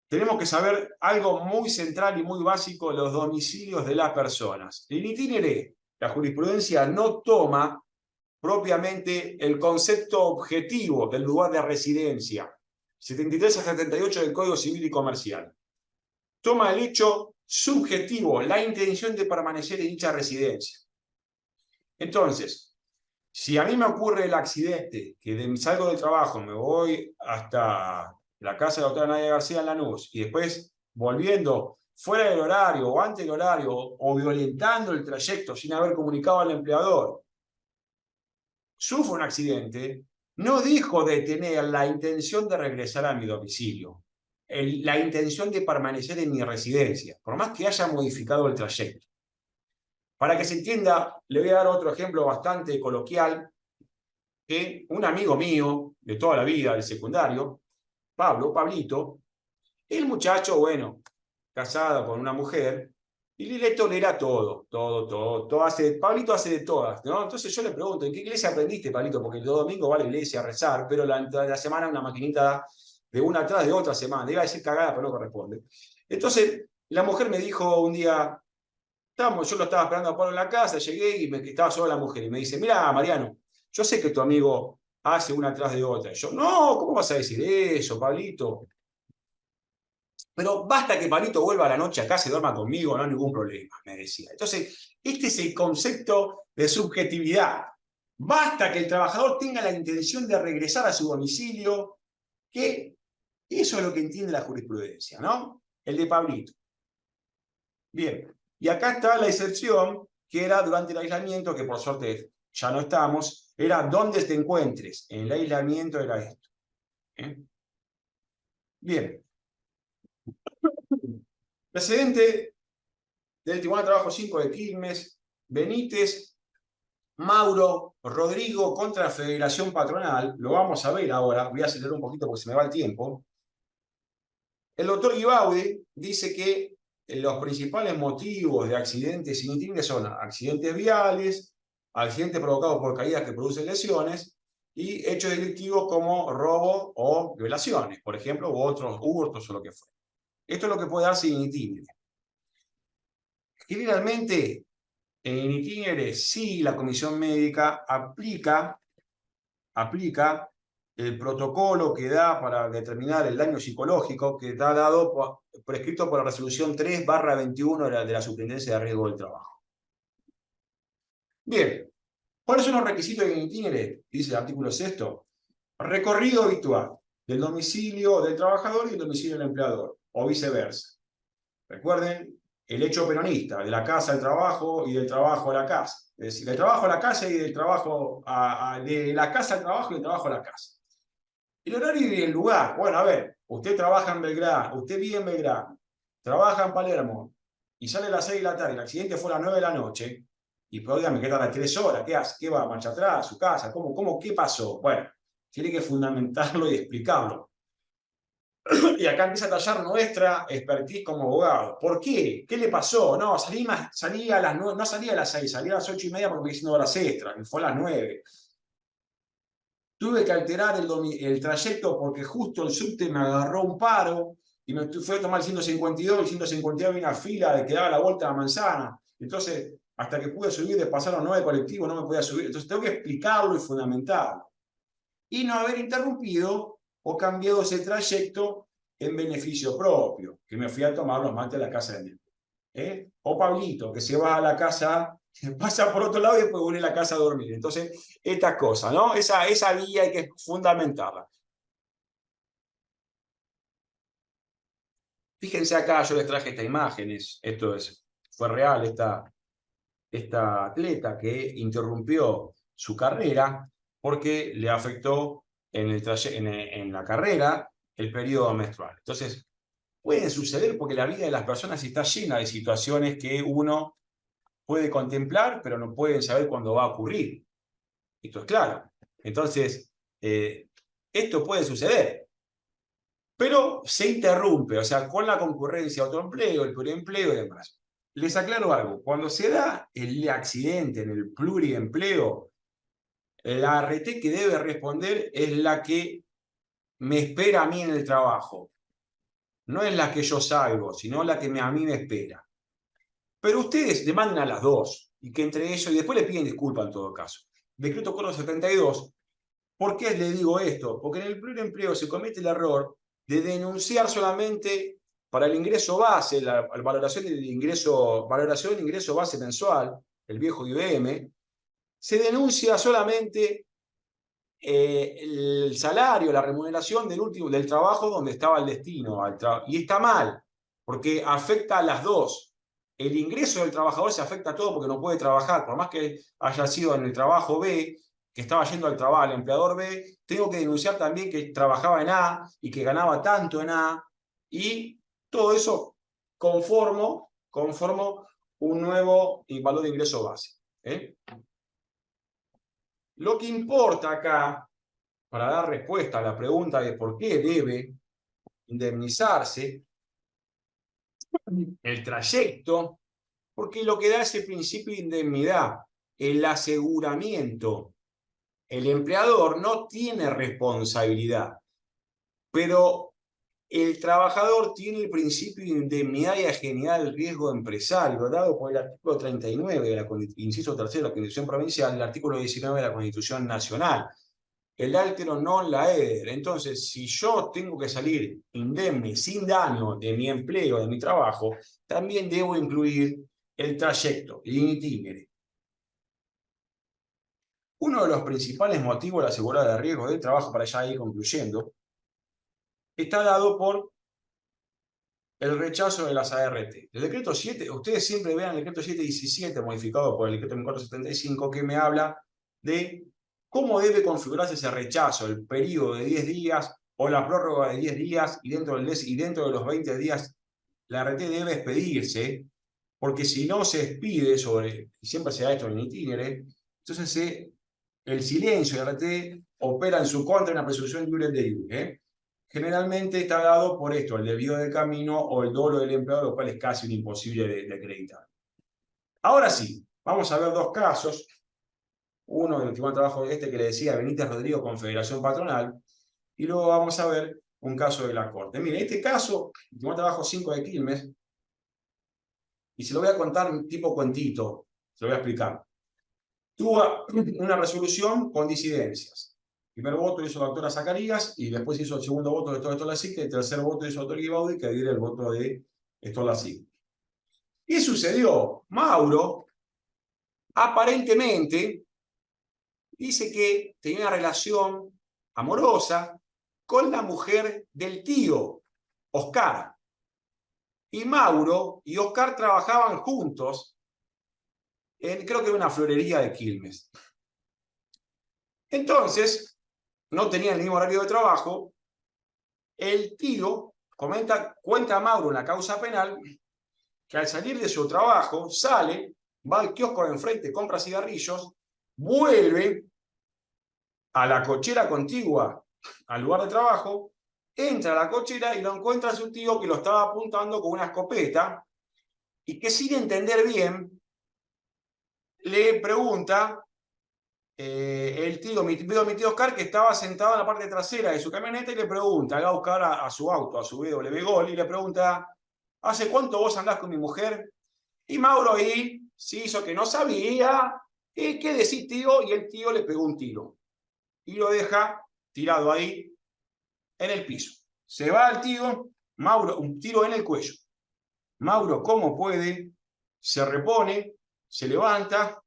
tenemos que saber algo muy central y muy básico: los domicilios de las personas. El itinere, la jurisprudencia no toma propiamente el concepto objetivo del lugar de residencia, 73 a 78 del Código Civil y Comercial. Toma el hecho subjetivo, la intención de permanecer en dicha residencia. Entonces, si a mí me ocurre el accidente, que salgo del trabajo, me voy hasta la casa de la doctora Nadia García en Lanús, y después volviendo fuera del horario o antes del horario, o violentando el trayecto sin haber comunicado al empleador, sufro un accidente, no dejo de tener la intención de regresar a mi domicilio, la intención de permanecer en mi residencia, por más que haya modificado el trayecto. Para que se entienda, le voy a dar otro ejemplo bastante coloquial, que un amigo mío de toda la vida, del secundario, Pablito, el muchacho, bueno, casado con una mujer, y le tolera todo Pablito hace de todas, ¿no? Entonces yo le pregunto, ¿en qué iglesia aprendiste, Pablito? Porque el domingo va a la iglesia a rezar, pero la semana una maquinita de una atrás de otra semana. Iba a decir cagada, pero no corresponde. Entonces, la mujer me dijo un día, yo lo estaba esperando a Pablo en la casa, llegué y estaba sola la mujer, y me dice, mira, Mariano, yo sé que tu amigo hace una atrás de otra. Y yo, no, ¿cómo vas a decir eso, Pablito? Pero basta que Pablito vuelva a la noche a casa y duerma conmigo, no hay ningún problema, me decía. Entonces, este es el concepto de subjetividad. Basta que el trabajador tenga la intención de regresar a su domicilio, que eso es lo que entiende la jurisprudencia, ¿no? El de Pablito. Bien, y acá está la excepción, que era durante el aislamiento, que por suerte ya no estamos, era donde te encuentres. En el aislamiento era esto. Bien. Precedente del Tribunal de Trabajo 5 de Quilmes, Benítez, Mauro, Rodrigo contra la Federación Patronal. Lo vamos a ver ahora, voy a acelerar un poquito porque se me va el tiempo. El doctor Guibaudi dice que los principales motivos de accidentes sin itinere son accidentes viales, accidentes provocados por caídas que producen lesiones, y hechos delictivos como robo o violaciones, por ejemplo, u otros hurtos o lo que fuera. Esto es lo que puede darse in itinere. Generalmente, en itinere, sí, la comisión médica aplica el protocolo que da para determinar el daño psicológico, que está prescrito por la resolución 3/21 de la Superintendencia de Riesgo del Trabajo. Bien, ¿cuáles son los requisitos en itinere? Dice el artículo 6º. Recorrido habitual del domicilio del trabajador y del domicilio del empleador, o viceversa. Recuerden el hecho peronista, de la casa al trabajo y del trabajo a la casa. Es decir, del trabajo a la casa y del trabajo de la casa al trabajo y del trabajo a la casa. El horario y el lugar. Bueno, a ver, usted trabaja en Belgrano, usted vive en Belgrano, trabaja en Palermo y sale a las 6 de la tarde, el accidente fue a las 9 de la noche, y pues, me quedan las 3 horas, ¿qué hace? ¿Qué va? ¿Marcha atrás? ¿A su casa? ¿Qué pasó? Bueno, tiene que fundamentarlo y explicarlo. Y acá empieza a tallar nuestra expertise como abogado. ¿Por qué? ¿Qué le pasó? No, salí a las 9, no salí a las 6, salí a las 8:30 porque me hice horas extras, y fue a las 9. Tuve que alterar el trayecto porque justo el subte me agarró un paro y me fui a tomar el 152, el 152 había una fila de que daba la vuelta a la manzana. Entonces, hasta que pude subir, de pasar a los 9 colectivos, no me podía subir. Entonces, tengo que explicarlo y fundamentarlo. Y no haber interrumpido o cambiado ese trayecto en beneficio propio, que me fui a tomar los mates a la casa de mi O Pablito, que se va a la casa, pasa por otro lado y después vuelve a la casa a dormir. Entonces, esta cosa, ¿no? Esa vía hay que fundamentarla. Fíjense acá, yo les traje estas imágenes. Fue real esta atleta que interrumpió su carrera porque le afectó en la carrera el periodo menstrual. Entonces, pueden suceder porque la vida de las personas está llena de situaciones que uno puede contemplar, pero no pueden saber cuándo va a ocurrir. Esto es claro. Entonces, esto puede suceder, pero se interrumpe, o sea, con la concurrencia a otro empleo, el pluriempleo y demás. Les aclaro algo, cuando se da el accidente en el pluriempleo, la ART que debe responder es la que me espera a mí en el trabajo. No es la que yo salgo, sino la que a mí me espera. Pero ustedes demandan a las dos, y que entre ellos, y después le piden disculpas en todo caso. Decreto 472. ¿Por qué le digo esto? Porque en el pluriempleo se comete el error de denunciar solamente para el ingreso base, la valoración del ingreso base mensual, el viejo IBM, se denuncia solamente el salario, la remuneración del trabajo donde estaba el destino. Y está mal, porque afecta a las dos. El ingreso del trabajador se afecta a todo porque no puede trabajar, por más que haya sido en el trabajo B, que estaba yendo al trabajo, al empleador B, tengo que denunciar también que trabajaba en A y que ganaba tanto en A, y todo eso conformo un nuevo valor de ingreso base. Lo que importa acá, para dar respuesta a la pregunta de por qué debe indemnizarse el trayecto, porque lo que da ese principio de indemnidad, el aseguramiento. El empleador no tiene responsabilidad, pero el trabajador tiene el principio de indemnidad y ajenidad del riesgo empresario, dado por el artículo 39 de la inciso 3 de la Constitución Provincial y el artículo 19 de la Constitución Nacional. El altero non laeder. Entonces, si yo tengo que salir indemne, sin daño de mi empleo, de mi trabajo, también debo incluir el trayecto, el in itinere. Uno de los principales motivos de la asegurada de riesgo del trabajo, para ya ir concluyendo, está dado por el rechazo de las ART. El decreto 7, ustedes siempre vean el decreto 717 modificado por el decreto 1475, que me habla de cómo debe configurarse ese rechazo, el periodo de 10 días o la prórroga de 10 días, y dentro de los 20 días la ART debe expedirse, porque si no se expide y siempre se ha hecho en itinere, entonces el silencio de la ART opera en su contra en la presunción libre de iure. Generalmente está dado por esto, el desvío del camino o el dolo del empleado, lo cual es casi un imposible de acreditar. Ahora sí, vamos a ver dos casos. Uno del último trabajo que le decía, Benítez Rodrigo, Confederación Patronal, y luego vamos a ver un caso de la Corte. Miren, este caso, último trabajo 5 de Quilmes, y se lo voy a contar tipo cuentito, se lo voy a explicar. Tuvo una resolución con disidencias. El primer voto hizo la doctora Zacarías, y después hizo el segundo voto de Stolazig, y el tercer voto hizo el doctor Guibaudi, que diera el voto de Stolazig. ¿Qué sucedió? Mauro, aparentemente, dice que tenía una relación amorosa con la mujer del tío, Oscar. Y Mauro y Oscar trabajaban juntos creo que era una florería de Quilmes. Entonces, no tenían el mismo horario de trabajo. El tío cuenta a Mauro en la causa penal que al salir de su trabajo, sale, va al kiosco de enfrente, compra cigarrillos, vuelve a la cochera contigua al lugar de trabajo entra a la cochera y lo encuentra a su tío que lo estaba apuntando con una escopeta y que sin entender bien le pregunta, el tío, mi tío Oscar, que estaba sentado en la parte trasera de su camioneta y le pregunta, va a buscar a su auto, a su BMW Gol, y le pregunta, ¿hace cuánto vos andás con mi mujer? Y Mauro ahí se hizo que no sabía, ¿qué decís, tío? Y el tío le pegó un tiro y lo deja tirado ahí en el piso. Se va el tío, Mauro, un tiro en el cuello. Mauro, ¿cómo puede? Se repone, se levanta,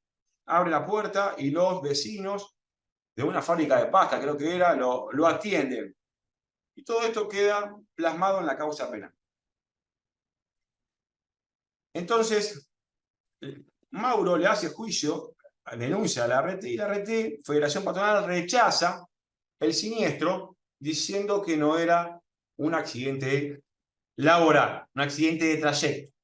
abre la puerta y los vecinos de una fábrica de pasta, creo que era, lo atienden. Y todo esto queda plasmado en la causa penal. Entonces, Mauro le hace juicio, denuncia a la RT y la RT, Federación Patronal, rechaza el siniestro diciendo que no era un accidente laboral, un accidente de trayecto.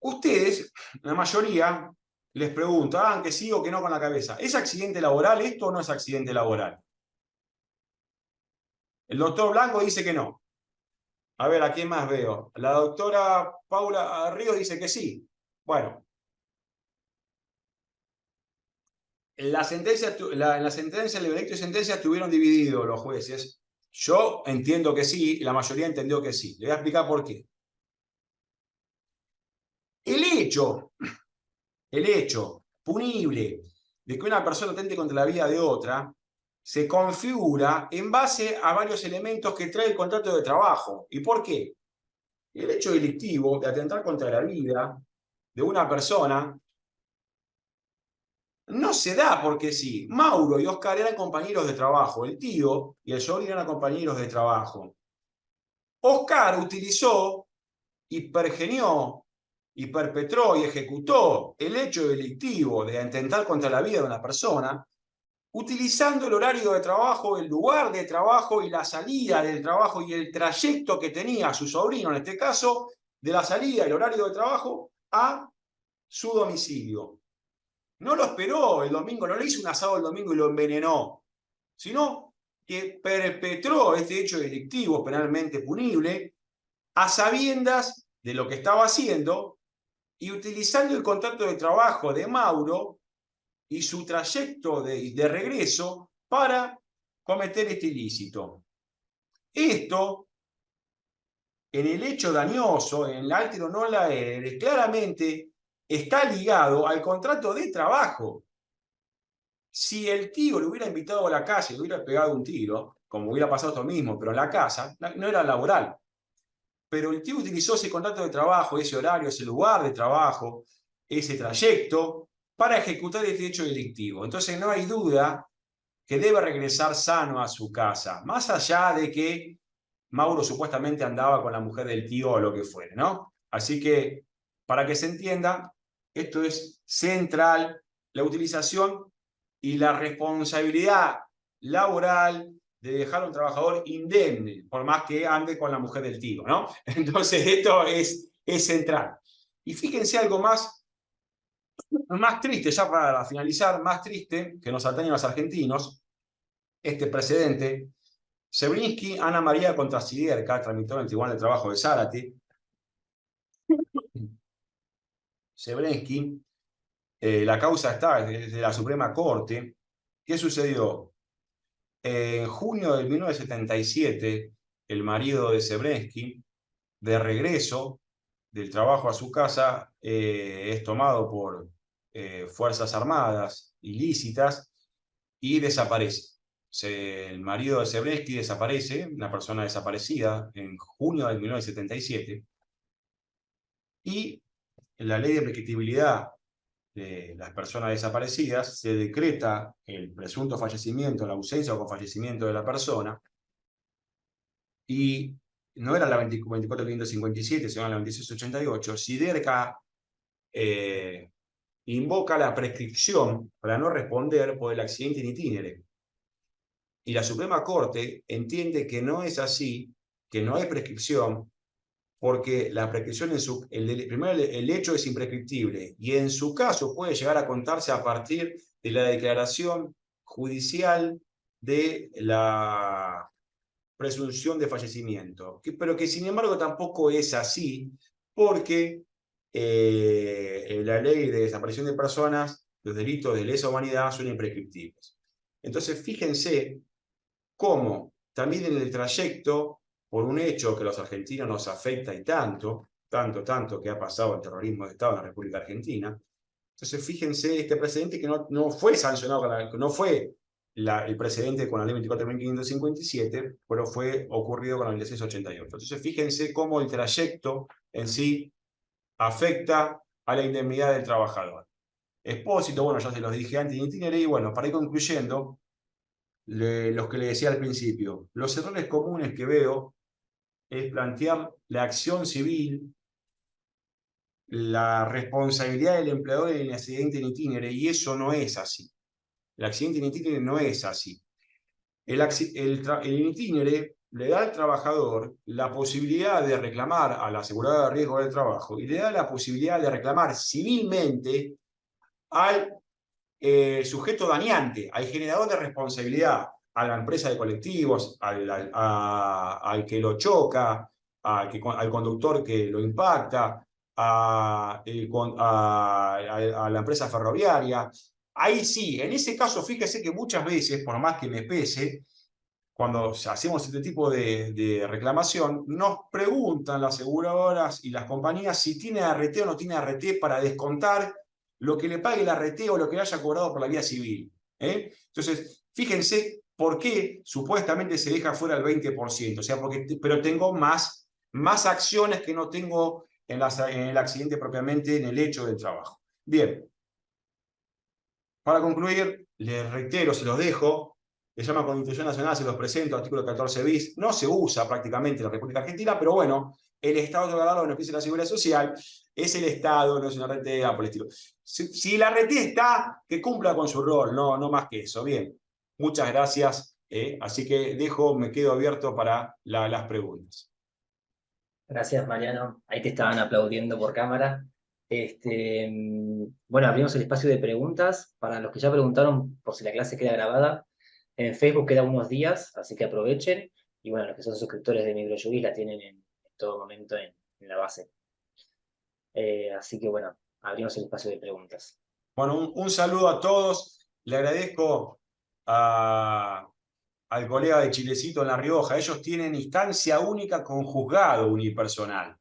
Ustedes, la mayoría, les preguntan que sí o que no con la cabeza. ¿Es accidente laboral esto o no es accidente laboral? El doctor Blanco dice que no. A ver, ¿a quién más veo? La doctora Paula Ríos dice que sí. Bueno, en la sentencia, el veredicto y sentencia estuvieron divididos los jueces. Yo entiendo que sí, la mayoría entendió que sí. Le voy a explicar por qué. El hecho punible de que una persona atente contra la vida de otra se configura en base a varios elementos que trae el contrato de trabajo. ¿Y por qué? El hecho delictivo de atentar contra la vida de una persona no se da porque sí. Mauro y Oscar eran compañeros de trabajo, el tío y el sobrino eran compañeros de trabajo. Oscar utilizó y pergenió y perpetró y ejecutó el hecho delictivo de atentar contra la vida de una persona utilizando el horario de trabajo, el lugar de trabajo y la salida del trabajo y el trayecto que tenía su sobrino, en este caso, de la salida del horario de trabajo a su domicilio. No lo esperó el domingo, no le hizo un asado el domingo y lo envenenó, sino que perpetró este hecho delictivo penalmente punible a sabiendas de lo que estaba haciendo y utilizando el contrato de trabajo de Mauro y su trayecto de regreso para cometer este ilícito. Esto, en el hecho dañoso, en el altero non laedere, claramente está ligado al contrato de trabajo. Si el tío le hubiera invitado a la casa y le hubiera pegado un tiro, como hubiera pasado esto mismo, pero en la casa, no era laboral. Pero el tío utilizó ese contrato de trabajo, ese horario, ese lugar de trabajo, ese trayecto, para ejecutar este hecho delictivo. Entonces no hay duda que debe regresar sano a su casa, más allá de que Mauro supuestamente andaba con la mujer del tío o lo que fuere, ¿no? Así que, para que se entienda, esto es central, la utilización y la responsabilidad laboral de dejar a un trabajador indemne, por más que ande con la mujer del tío, ¿no? Entonces esto es central. Y fíjense algo más triste, ya para finalizar, más triste, que nos atañe a los argentinos, este precedente. Sebrinsky, Ana María contra Siderca, tramitó en el Tribunal de Trabajo de Zárate. Sebrinsky, la causa está desde la Suprema Corte. ¿Qué sucedió? En junio de 1977, el marido de Sebrinsky, de regreso del trabajo a su casa, es tomado por fuerzas armadas ilícitas y desaparece. El marido de Sebrinsky desaparece, una persona desaparecida, en junio de 1977, y en la ley de prescriptibilidad de las personas desaparecidas se decreta el presunto fallecimiento, la ausencia o con fallecimiento de la persona, y no era la 24.557, sino la 2688. Siderca invoca la prescripción para no responder por el accidente in itinere. Y la Suprema Corte entiende que no es así, que no hay prescripción, porque la prescripción primero el hecho es imprescriptible y en su caso puede llegar a contarse a partir de la declaración judicial de la presunción de fallecimiento, pero que sin embargo tampoco es así, porque la ley de desaparición de personas, los delitos de lesa humanidad son imprescriptibles. Entonces, fíjense cómo también en el trayecto, por un hecho que a los argentinos nos afecta y tanto, tanto que ha pasado el terrorismo de Estado en la República Argentina. Entonces, fíjense este precedente que no fue sancionado, no fue el precedente con la ley 24.557, pero fue ocurrido con la ley 1688. Entonces, fíjense cómo el trayecto en sí afecta a la indemnidad del trabajador. Expósito, bueno, ya se los dije antes, y bueno, para ir concluyendo, los que le decía al principio, los errores comunes que veo es plantear la acción civil, la responsabilidad del empleador en el accidente in itinere, y eso no es así. El accidente in itinere no es así. El in itinere le da al trabajador la posibilidad de reclamar a la aseguradora de riesgo del trabajo y le da la posibilidad de reclamar civilmente al sujeto dañante, al generador de responsabilidad, a la empresa de colectivos, al que lo choca, al conductor que lo impacta, a la empresa ferroviaria. Ahí sí, en ese caso, fíjese que muchas veces, por más que me pese, cuando hacemos este tipo de reclamación, nos preguntan las aseguradoras y las compañías si tiene ART o no tiene ART para descontar lo que le pague el ART o lo que haya cobrado por la vía civil. Entonces, fíjense por qué supuestamente se deja fuera el 20%. O sea, pero tengo más acciones que no tengo en el accidente propiamente, en el hecho del trabajo. Bien. Para concluir, les reitero, se los dejo, se llama Constitución Nacional, se los presento, artículo 14 bis, no se usa prácticamente en la República Argentina, pero bueno, el Estado otorgará los beneficios de la Seguridad Social, es el Estado, no es una RT, por el estilo. Si la RT está, que cumpla con su rol, no más que eso. Bien, muchas gracias, así que me quedo abierto para las preguntas. Gracias, Mariano. Ahí te estaban aplaudiendo por cámara. Bueno, abrimos el espacio de preguntas. Para los que ya preguntaron por si la clase queda grabada, en Facebook queda unos días, así que aprovechen. Y bueno, los que son suscriptores de Microjuris la tienen en todo momento en la base. Así que bueno, abrimos el espacio de preguntas. Bueno, un saludo a todos. Le agradezco al colega de Chilecito en La Rioja. Ellos tienen instancia única con juzgado unipersonal.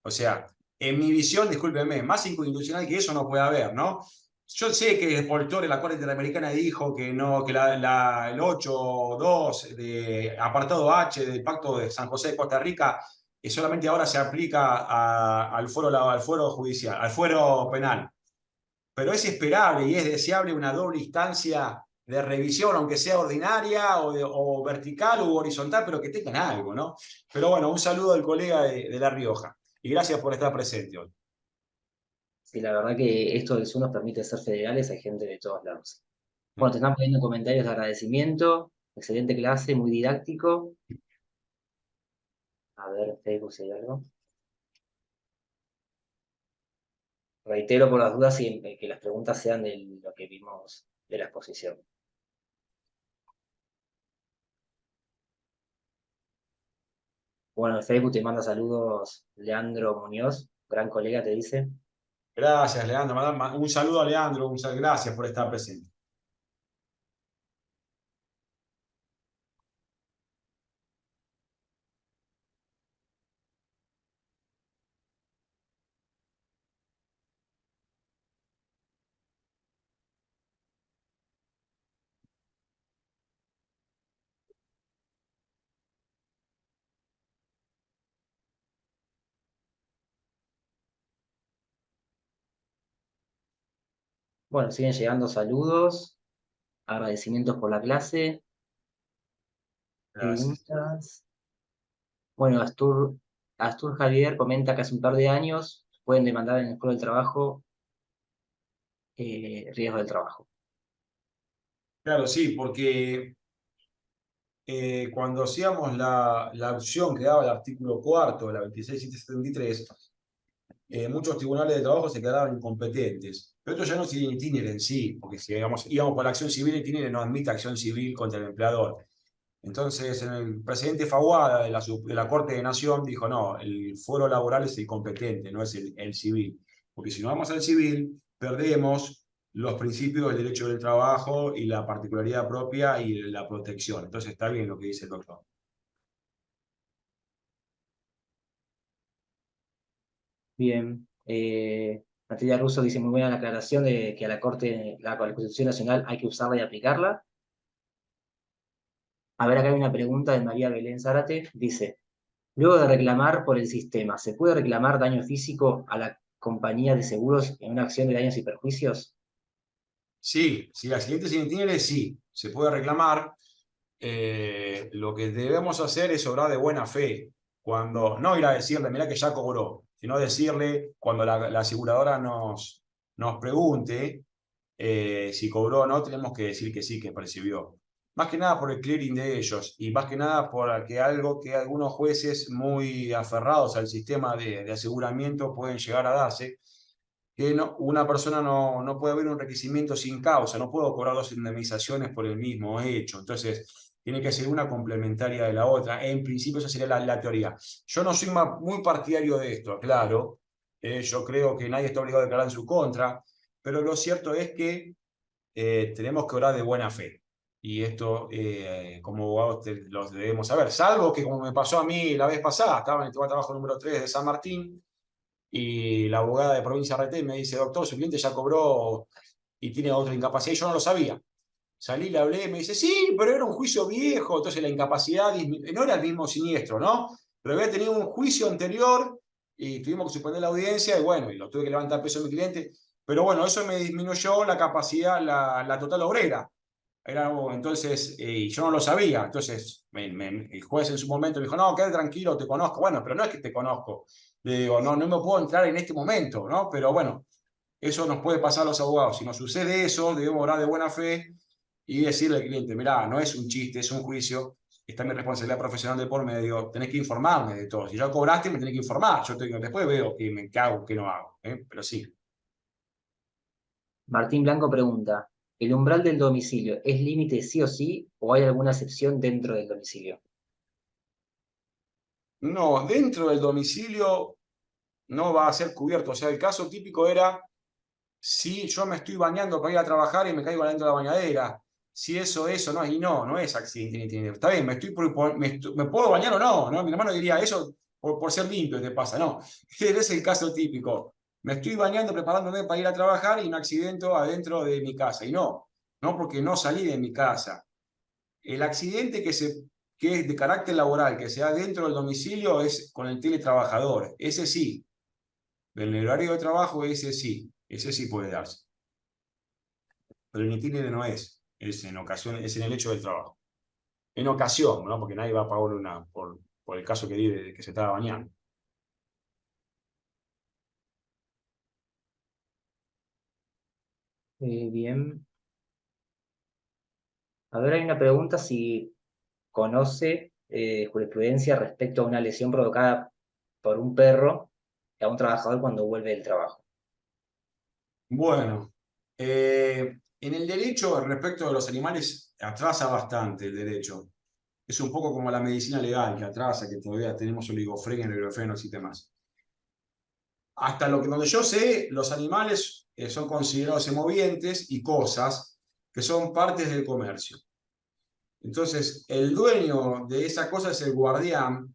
O sea, en mi visión, discúlpenme, más inconstitucional que eso no puede haber, ¿no? Yo sé que Paul Torre, la Corte Interamericana, dijo que no, que el 8.2 de apartado H del Pacto de San José de Costa Rica solamente ahora se aplica al fuero judicial, al fuero penal. Pero es esperable y es deseable una doble instancia de revisión, aunque sea ordinaria o vertical u horizontal, pero que tengan algo, ¿no? Pero bueno, un saludo al colega de La Rioja y gracias por estar presente hoy. Sí, la verdad que esto del Zoom nos permite ser federales, hay gente de todos lados. Bueno, te están poniendo comentarios de agradecimiento, excelente clase, muy didáctico. A ver, Facebook si hay algo. Reitero por las dudas y que las preguntas sean de lo que vimos de la exposición. Bueno, en Facebook te manda saludos Leandro Muñoz, gran colega, te dice. Gracias, Leandro. Un saludo a Leandro, gracias por estar presente. Bueno, siguen llegando saludos, agradecimientos por la clase, Gracias. preguntas. Bueno, Astur Javier comenta que hace un par de años pueden demandar en el Foro del Trabajo riesgo del trabajo. Claro, sí, porque cuando hacíamos la opción que daba el artículo 4 de la 26.773, muchos tribunales de trabajo se quedaban incompetentes. Pero esto ya no es in itinere en sí, porque si íbamos por la acción civil, in itinere no admite acción civil contra el empleador. Entonces, el presidente Faguada de la Corte de Nación dijo, no, el fuero laboral es el competente, no es el civil. Porque si no vamos al civil, perdemos los principios del derecho del trabajo y la particularidad propia y la protección. Entonces está bien lo que dice el doctor. Bien. Natalia Russo dice muy buena la aclaración de que a la Corte, la Constitución Nacional hay que usarla y aplicarla. A ver, acá hay una pregunta de María Belén Zárate. Dice, luego de reclamar por el sistema, ¿se puede reclamar daño físico a la compañía de seguros en una acción de daños y perjuicios? Sí, si el accidente sin itinere, sí, se puede reclamar. Lo que debemos hacer es obrar de buena fe. Cuando, no ir a decirle, mirá que ya cobró, sino decirle, cuando la aseguradora nos pregunte si cobró o no, tenemos que decir que sí, que percibió. Más que nada por el clearing de ellos y más que nada por algo que algunos jueces muy aferrados al sistema de aseguramiento pueden llegar a darse, que no, una persona no puede haber un requerimiento sin causa, no puedo cobrar dos indemnizaciones por el mismo hecho. Entonces, tiene que ser una complementaria de la otra. En principio, esa sería la teoría. Yo no soy muy partidario de esto, claro. Yo creo que nadie está obligado a declarar en su contra, pero lo cierto es que tenemos que orar de buena fe. Y esto, como abogados, los debemos saber. Salvo que, como me pasó a mí la vez pasada, estaba en el trabajo número 3 de San Martín, y la abogada de provincia RT me dice, doctor, su cliente ya cobró y tiene otra incapacidad, y yo no lo sabía. Salí, le hablé, me dice, sí, pero era un juicio viejo, entonces la incapacidad no era el mismo siniestro, ¿no? Pero había tenido un juicio anterior y tuvimos que suspender la audiencia y bueno, y lo tuve que levantar peso a mi cliente. Pero bueno, eso me disminuyó la capacidad, la total obrera. Entonces, yo no lo sabía. Entonces, el juez en su momento me dijo, no, quédate tranquilo, te conozco. Bueno, pero no es que te conozco. Le digo, no, no me puedo entrar en este momento, ¿no? Pero bueno, eso nos puede pasar a los abogados. Si nos sucede eso, debemos orar de buena fe y decirle al cliente, mirá, no es un chiste, es un juicio, está mi responsabilidad profesional de por medio, tenés que informarme de todo. Si ya cobraste, me tenés que informar. Después veo que me cago, que no hago. Pero sí. Martín Blanco pregunta, ¿el umbral del domicilio es límite sí o sí o hay alguna excepción dentro del domicilio? No, dentro del domicilio no va a ser cubierto. O sea, el caso típico era si yo me estoy bañando para ir a trabajar y me caigo dentro de la bañadera. Si eso no, y no es accidente. Está bien, me puedo bañar o no, ¿no? Mi hermano diría eso por ser limpio te pasa, no. Ese es el caso típico. Me estoy bañando, preparándome para ir a trabajar y me accidento adentro de mi casa. Y no porque no salí de mi casa. El accidente que es de carácter laboral, que se da dentro del domicilio, es con el teletrabajador. Ese sí, del horario de trabajo, ese sí puede darse. Pero en itinere no es en ocasión, es en el hecho del trabajo. En ocasión, ¿no? Porque nadie va a pagar por el caso que di de que se estaba bañando. Bien. A ver, hay una pregunta si conoce jurisprudencia respecto a una lesión provocada por un perro a un trabajador cuando vuelve del trabajo. Bueno, en el derecho respecto de los animales atrasa bastante el derecho. Es un poco como la medicina legal que atrasa, que todavía tenemos oligofrenia, neurofrenia, no existe más. Hasta donde yo sé, los animales son considerados semovientes y cosas que son partes del comercio. Entonces, el dueño de esa cosa es el guardián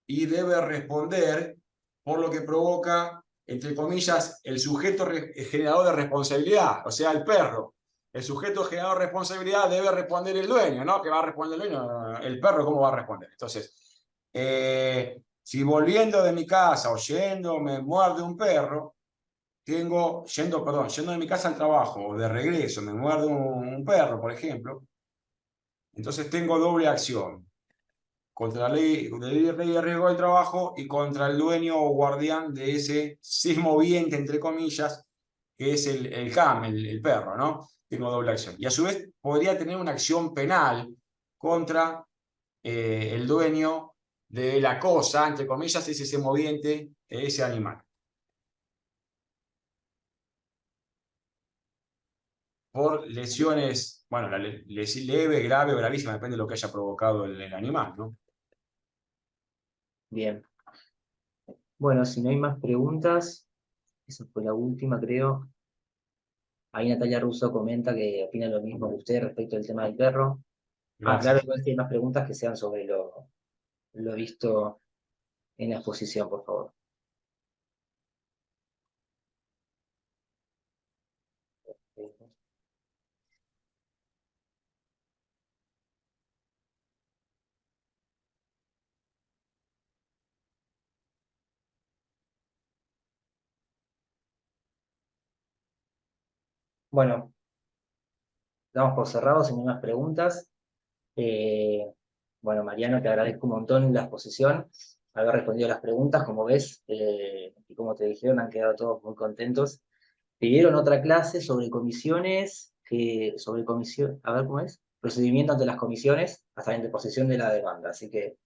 y debe responder por lo que provoca, entre comillas, el sujeto generador de responsabilidad, o sea, el perro. El sujeto generador de responsabilidad debe responder el dueño, ¿no? ¿Qué va a responder el dueño? El perro, ¿cómo va a responder? Entonces, si volviendo de mi casa o yendo me muerde un perro, yendo de mi casa al trabajo o de regreso me muerde un perro, por ejemplo, entonces tengo doble acción contra la ley de riesgo del trabajo y contra el dueño o guardián de ese sismoviente, entre comillas, que es el CAM, el perro, ¿no? Tengo doble acción. Y a su vez podría tener una acción penal contra el dueño de la cosa, entre comillas, ese sismoviente, ese animal. por lesiones, bueno, leve, grave o gravísima, depende de lo que haya provocado el animal, ¿no? Bien. Bueno, si no hay más preguntas, esa fue la última, creo. Ahí Natalia Russo comenta que opina lo mismo que usted respecto al tema del perro. Ah, claro, Gracias. igual si hay más preguntas que sean sobre lo visto en la exposición, por favor. Bueno, damos por cerrado, si no hay más preguntas. Eh, bueno, Mariano, te agradezco un montón la exposición, haber respondido las preguntas, como ves, y como te dijeron, han quedado todos muy contentos. Pidieron otra clase sobre comisiones, sobre comisión, a ver cómo es, procedimiento ante las comisiones hasta la interposición de la demanda, así que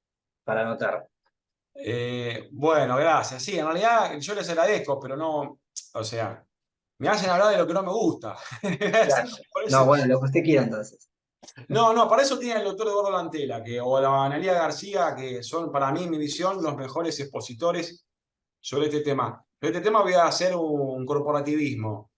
para anotar. Bueno, gracias. Sí, en realidad yo les agradezco, pero no, o sea, me hacen hablar de lo que no me gusta. Claro. Por No, eso, bueno, lo que usted quiera entonces. no, para eso tiene el doctor Eduardo Lantela, o la Analía García, que son para mí, en mi visión, los mejores expositores sobre este tema. Sobre este tema voy a hacer un corporativismo.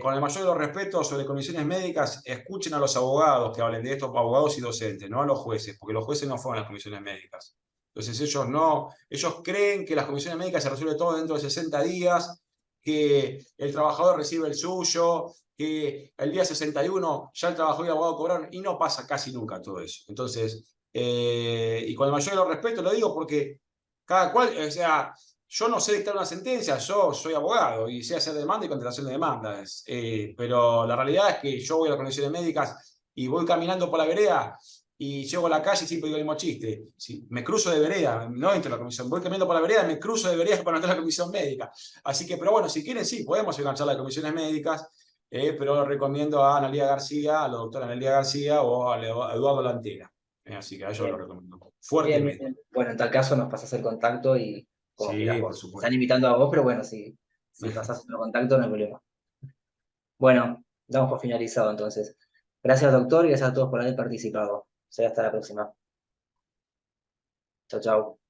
Con el mayor de los respetos sobre comisiones médicas, escuchen a los abogados que hablen de esto, abogados y docentes, no a los jueces, porque los jueces no fueron las comisiones médicas. Entonces ellos no, ellos creen que las comisiones médicas se resuelve todo dentro de 60 días, que el trabajador recibe el suyo, que el día 61 ya el trabajador y el abogado cobraron, y no pasa casi nunca todo eso. Entonces, y con el mayor de los respetos lo digo porque cada cual, o sea, yo no sé dictar una sentencia, yo soy abogado y sé hacer demanda y contestación de demandas, pero la realidad es que yo voy a las comisiones médicas y voy caminando por la vereda y llego a la calle y siempre digo el mismo chiste. Si me cruzo de vereda, no entro a la comisión, voy caminando por la vereda, me cruzo de vereda para entrar a la comisión médica. Así que, pero bueno, si quieren, sí, podemos enganchar las comisiones médicas, pero recomiendo a Analía García, a la doctora Analía García o a Eduardo Lantera. Así que a ellos lo Bien, recomiendo bien, fuertemente. bien. Bueno, en tal caso nos pasas el contacto y como quieras Sí, por vos. Me están supuesto. invitando a vos, pero bueno, si pasas otro contacto no hay problema. Bueno, damos por finalizado entonces. Gracias, doctor, y gracias a todos por haber participado. Será hasta la próxima. Chao, chao.